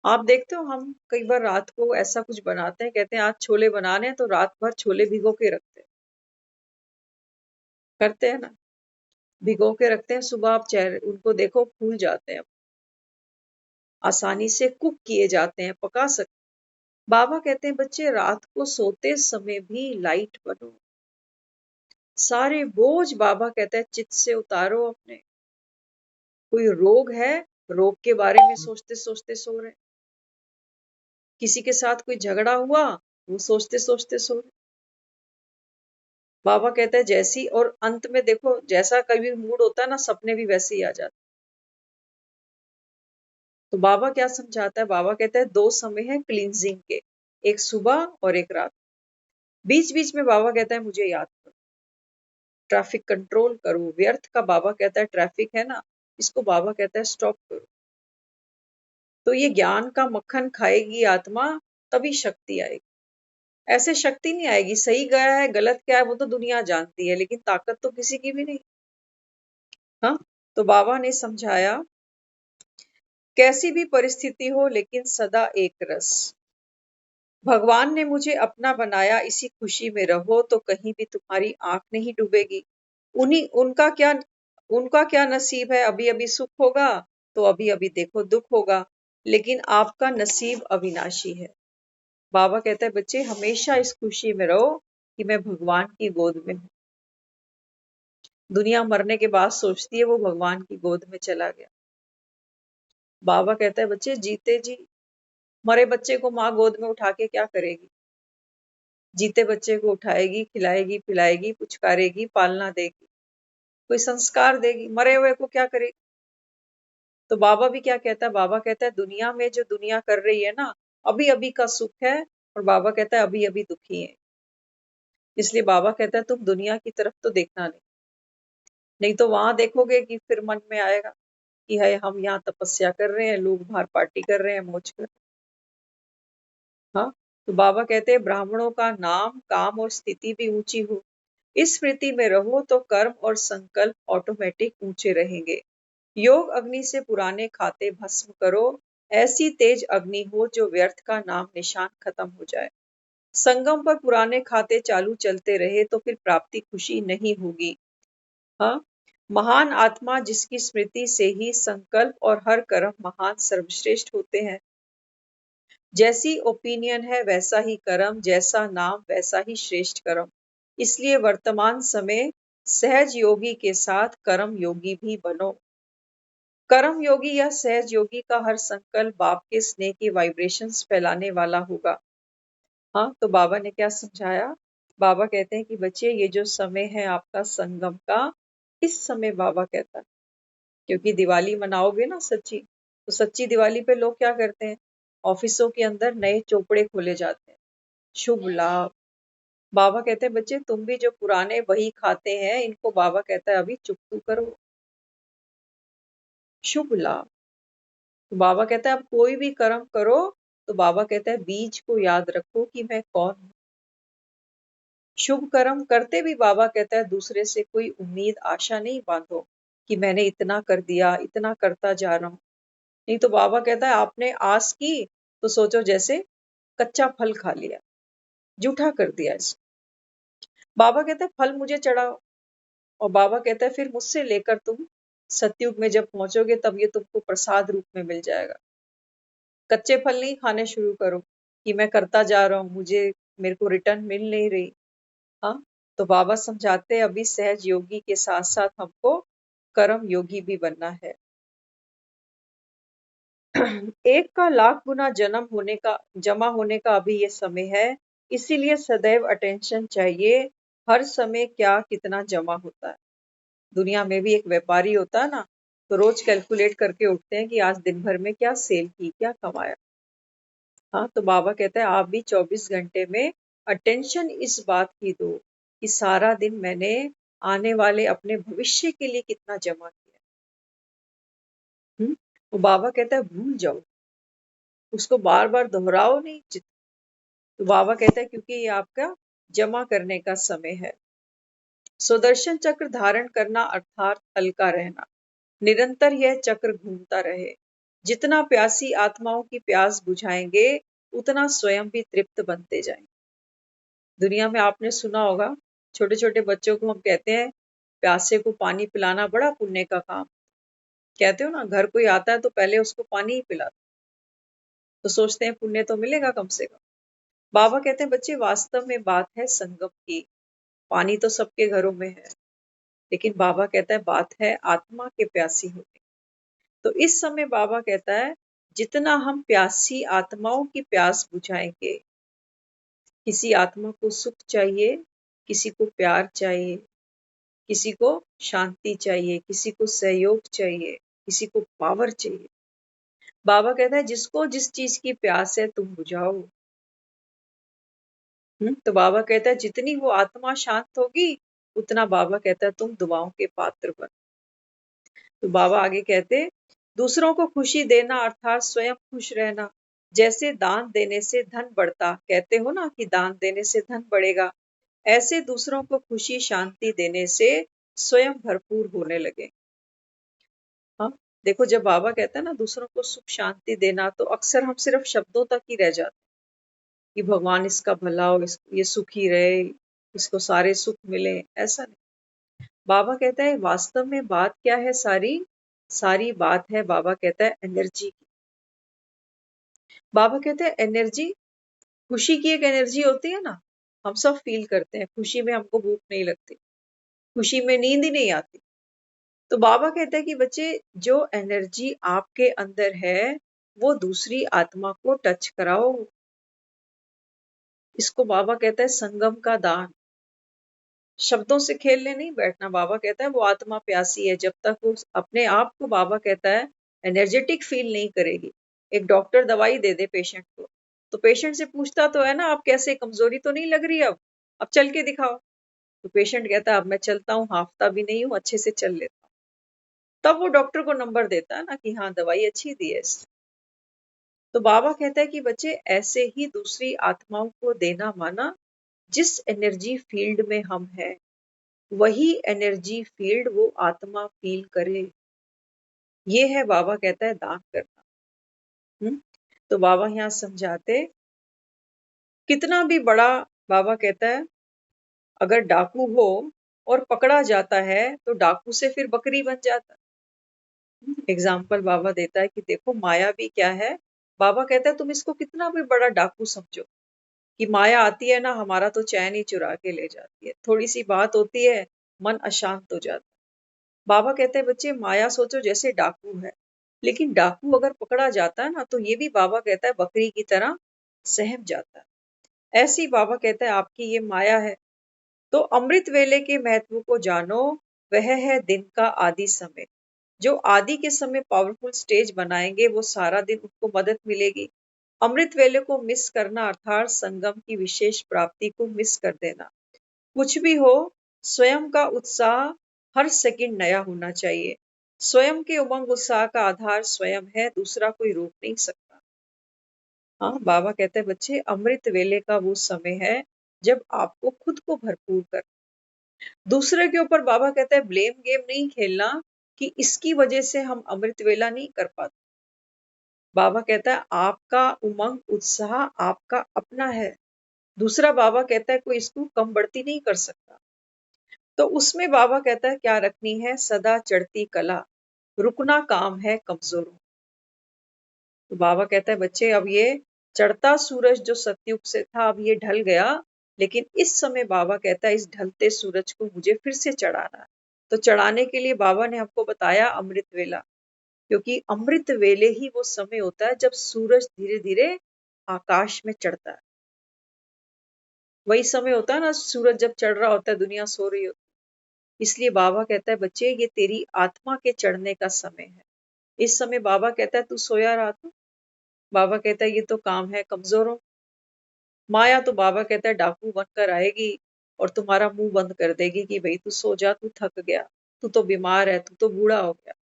आप देखते हो हम कई बार रात को ऐसा कुछ बनाते हैं, कहते हैं आज छोले बनाने हैं तो रात भर छोले भिगो के रखते हैं, करते हैं ना, भिगो के रखते हैं, सुबह आप चेहरे उनको देखो फूल जाते हैं, आसानी से कुक किए जाते हैं, पका सकते। बाबा कहते हैं बच्चे रात को सोते समय भी लाइट बनो, सारे बोझ बाबा कहते हैं चित्त से उतारो अपने। कोई रोग है, रोग के बारे में सोचते सोचते सो रहे, किसी के साथ कोई झगड़ा हुआ, वो सोचते सोचते सो रहे। बाबा कहते हैं जैसी, और अंत में देखो जैसा कभी मूड होता है ना, सपने भी वैसे ही आ जाते। तो बाबा क्या समझाता है? बाबा कहता है 2 समय है क्लींजिंग के, एक सुबह और एक रात। बीच बीच में बाबा कहता है मुझे याद करो, ट्रैफिक कंट्रोल करो, व्यर्थ का बाबा कहता है ट्रैफिक है ना, इसको बाबा कहता है स्टॉप करो। तो ये ज्ञान का मक्खन खाएगी आत्मा, तभी शक्ति आएगी। ऐसे शक्ति नहीं आएगी, सही गया है गलत क्या है वो तो दुनिया जानती है, लेकिन ताकत तो किसी की भी नहीं। हाँ, तो बाबा ने समझाया कैसी भी परिस्थिति हो लेकिन सदा एक रस, भगवान ने मुझे अपना बनाया, इसी खुशी में रहो तो कहीं भी तुम्हारी आंख नहीं डूबेगी। उन्हीं उनका क्या नसीब है, अभी अभी सुख होगा तो अभी अभी देखो दुख होगा, लेकिन आपका नसीब अविनाशी है। बाबा कहता है बच्चे हमेशा इस खुशी में रहो कि मैं भगवान की गोद में हूँ। दुनिया मरने के बाद सोचती है वो भगवान की गोद में चला गया। बाबा कहता है बच्चे जीते जी मरे बच्चे को माँ गोद में उठा के क्या करेगी? जीते बच्चे को उठाएगी, खिलाएगी, पिलाएगी, पुचकारेगी, पालना देगी, कोई संस्कार देगी। मरे हुए को क्या करेगी? तो बाबा भी क्या कहता है? बाबा कहता है दुनिया में जो दुनिया कर रही है ना, अभी अभी का सुख है, और बाबा कहता है अभी अभी दुखी है। इसलिए बाबा कहता है तुम दुनिया की तरफ तो देखना नहीं, नहीं तो वहां देखोगे कि फिर मन में आएगा कि है हम यहाँ तपस्या कर रहे हैं, लोग बाहर पार्टी कर रहे हैं, मौज कर रहे हैं। हाँ, तो बाबा कहते हैं ब्राह्मणों का नाम, काम और स्थिति भी ऊंची हो, इस स्मृति में रहो तो कर्म और संकल्प ऑटोमेटिक ऊंचे रहेंगे। योग अग्नि से पुराने खाते भस्म करो, ऐसी तेज अग्नि हो जो व्यर्थ का नाम निशान खत्म हो जाए। संगम पर पुराने खाते चालू चलते रहे तो फिर प्राप्ति खुशी नहीं होगी। हाँ, महान आत्मा जिसकी स्मृति से ही संकल्प और हर कर्म महान सर्वश्रेष्ठ होते हैं। जैसी ओपिनियन है वैसा ही कर्म, जैसा नाम वैसा ही श्रेष्ठ कर्म। इसलिए वर्तमान समय सहज योगी के साथ कर्म योगी भी बनो। कर्म योगी या सहज योगी का हर संकल्प बाप के स्नेह की वाइब्रेशंस फैलाने वाला होगा। हाँ, तो बाबा ने क्या समझाया? बाबा कहते हैं कि बच्चे ये जो समय है आपका संगम का, इस समय बाबा कहता है, क्योंकि दिवाली मनाओगे ना सच्ची, तो सच्ची दिवाली पे लोग क्या करते हैं? ऑफिसों के अंदर नए चोपड़े खोले जाते हैं, शुभ लाभ। बाबा कहते हैं बच्चे तुम भी जो पुराने वही खाते हैं, इनको बाबा कहता है अभी चुकतू करो, शुभ लाभ। तो बाबा कहता है अब कोई भी कर्म करो, तो बाबा कहता है बीज को याद रखो कि मैं कौन हूँ। शुभ कर्म करते भी बाबा कहता है दूसरे से कोई उम्मीद आशा नहीं बांधो कि मैंने इतना कर दिया, इतना करता जा रहा हूँ। नहीं तो बाबा कहता है आपने आस की तो सोचो जैसे कच्चा फल खा लिया, जूठा कर दिया इसको। बाबा कहता है फल मुझे चढ़ाओ, और बाबा कहता है फिर मुझसे लेकर तुम सतयुग में जब पहुंचोगे तब ये तुमको प्रसाद रूप में मिल जाएगा। कच्चे फल नहीं खाने शुरू करो कि मैं करता जा रहा हूँ, मुझे मेरे को रिटर्न मिल नहीं रही। हाँ, तो बाबा समझाते हैं अभी सहज योगी के साथ साथ हमको कर्म योगी भी बनना है। एक का लाख गुना जमा होने का अभी ये समय है, इसीलिए सदैव अटेंशन चाहिए। हर समय क्या कितना जमा होता है। दुनिया में भी एक व्यापारी होता है ना, तो रोज कैलकुलेट करके उठते हैं कि आज दिन भर में क्या सेल की, क्या कमाया। हाँ, तो बाबा कहता है आप भी 24 घंटे में अटेंशन इस बात की दो कि सारा दिन मैंने आने वाले अपने भविष्य के लिए कितना जमा किया। वो बाबा कहता है भूल जाओ, उसको बार बार दोहराओ नहीं। तो बाबा कहता है क्योंकि ये आपका जमा करने का समय है। सुदर्शन चक्र धारण करना अर्थात हल्का रहना, निरंतर यह चक्र घूमता रहे। जितना प्यासी आत्माओं की प्यास बुझाएंगे, उतना स्वयं भी तृप्त बनते जाएंगे। दुनिया में आपने सुना होगा, छोटे छोटे बच्चों को हम कहते हैं प्यासे को पानी पिलाना बड़ा पुण्य का काम। कहते हो ना, घर कोई आता है तो पहले उसको पानी ही पिलाते, तो सोचते हैं पुण्य तो मिलेगा कम से कम। बाबा कहते हैं बच्चे वास्तव में बात है संगम की। पानी तो सबके घरों में है, लेकिन बाबा कहता है बात है आत्मा के प्यासी होने। तो इस समय बाबा कहता है जितना हम प्यासी आत्माओं की प्यास बुझाएंगे, किसी आत्मा को सुख चाहिए, किसी को प्यार चाहिए, किसी को शांति चाहिए, किसी को सहयोग चाहिए, किसी को पावर चाहिए। बाबा कहता है जिसको जिस चीज की प्यास है तुम बुझाओ। तो बाबा कहता है जितनी वो आत्मा शांत होगी, उतना बाबा कहता है तुम दुआओं के पात्र बनो। तो बाबा आगे कहते दूसरों को खुशी देना अर्थात स्वयं खुश रहना। जैसे दान देने से धन बढ़ता, कहते हो ना कि दान देने से धन बढ़ेगा, ऐसे दूसरों को खुशी शांति देने से स्वयं भरपूर होने लगे। हाँ, देखो जब बाबा कहता है ना दूसरों को सुख शांति देना, तो अक्सर हम सिर्फ शब्दों तक ही रह जाते हैं कि भगवान इसका भला हो, ये सुखी रहे, इसको सारे सुख मिले। ऐसा नहीं, बाबा कहता है वास्तव में बात क्या है, सारी सारी बात है, बाबा कहता है एनर्जी की। बाबा कहते हैं एनर्जी, खुशी की एक एनर्जी होती है ना, हम सब फील करते हैं। खुशी में हमको भूख नहीं लगती, खुशी में नींद ही नहीं आती। तो बाबा कहता है कि बच्चे जो एनर्जी आपके अंदर है, वो दूसरी आत्मा को टच कराओ। इसको बाबा कहता है संगम का दान। शब्दों से खेलने नहीं बैठना। बाबा कहता है वो आत्मा प्यासी है, जब तक वो अपने आप को, बाबा कहता है, एनर्जेटिक फील नहीं करेगी। एक डॉक्टर दवाई दे दे पेशेंट को, तो पेशेंट से पूछता तो है ना आप कैसे, कमजोरी तो नहीं लग रही, अब चल के दिखाओ। तो पेशेंट कहता है अब मैं चलता हूँ, हाफता भी नहीं हूँ, अच्छे से चल लेता हूँ। तब वो डॉक्टर को नंबर देता है ना कि हाँ दवाई अच्छी दी है इसने। तो बाबा कहता है कि बच्चे ऐसे ही दूसरी आत्माओं को देना माना, जिस एनर्जी फील्ड में हम हैं, वही एनर्जी फील्ड वो आत्मा फील करे। ये है बाबा कहता है दान करना। तो बाबा यहाँ समझाते, कितना भी बड़ा, बाबा कहता है अगर डाकू हो और पकड़ा जाता है, तो डाकू से फिर बकरी बन जाता है। एग्जाम्पल बाबा देता है कि देखो माया भी क्या है। बाबा कहता है तुम इसको कितना भी बड़ा डाकू समझो, कि माया आती है ना, हमारा तो चैन ही चुरा के ले जाती है। थोड़ी सी बात होती है, मन अशांत हो जाता है। बाबा कहते हैं बच्चे माया सोचो जैसे डाकू है, लेकिन डाकू अगर पकड़ा जाता है ना, तो ये भी बाबा कहता है बकरी की तरह सहम जाता है। ऐसी बाबा कहता है आपकी ये माया है। तो अमृत वेले के महत्व को जानो, वह है दिन का आदि समय। जो आदि के समय पावरफुल स्टेज बनाएंगे, वो सारा दिन उनको मदद मिलेगी। अमृत वेले को मिस करना अर्थात संगम की विशेष प्राप्ति को मिस कर देना। कुछ भी हो, स्वयं का उत्साह हर सेकंड नया होना चाहिए। स्वयं के उमंग उत्साह का आधार स्वयं है, दूसरा कोई रोक नहीं सकता। हाँ, बाबा कहते हैं बच्चे अमृत वेले का वो समय है जब आपको खुद को भरपूर कर, दूसरे के ऊपर बाबा कहता है ब्लेम गेम नहीं खेलना कि इसकी वजह से हम अमृत वेला नहीं कर पाते। बाबा कहता है आपका उमंग उत्साह आपका अपना है, दूसरा बाबा कहता है कोई इसको कम बढ़ती नहीं कर सकता। तो उसमें बाबा कहता है क्या रखनी है, सदा चढ़ती कला, रुकना काम है कमजोरों। तो बाबा कहता है बच्चे अब ये चढ़ता सूरज जो सतयुग से था, अब ये ढल गया, लेकिन इस समय बाबा कहता है इस ढलते सूरज को मुझे फिर से चढ़ाना है। तो चढ़ाने के लिए बाबा ने हमको बताया अमृत वेला, क्योंकि अमृत वेले ही वो समय होता है जब सूरज धीरे धीरे आकाश में चढ़ता है। वही समय होता है ना, सूरज जब चढ़ रहा होता है, दुनिया सो रही होती है। इसलिए बाबा कहता है बच्चे, ये तेरी आत्मा के चढ़ने का समय है। इस समय बाबा कहता है तू सोया रहा था। बाबा कहता है ये तो काम है कमजोरों। माया तो बाबा कहता है डाकू बनकर आएगी और तुम्हारा मुंह बंद कर देगी कि भाई तू सो जा, तू थक गया, तू तो बीमार है, तू तो बूढ़ा हो गया।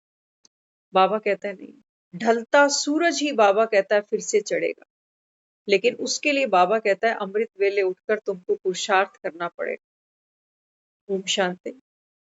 बाबा कहता है नहीं, ढलता सूरज ही बाबा कहता है फिर से चढ़ेगा। लेकिन उसके लिए बाबा कहता है अमृत वेले उठकर तुमको पुरुषार्थ करना पड़ेगा। ओम शांति।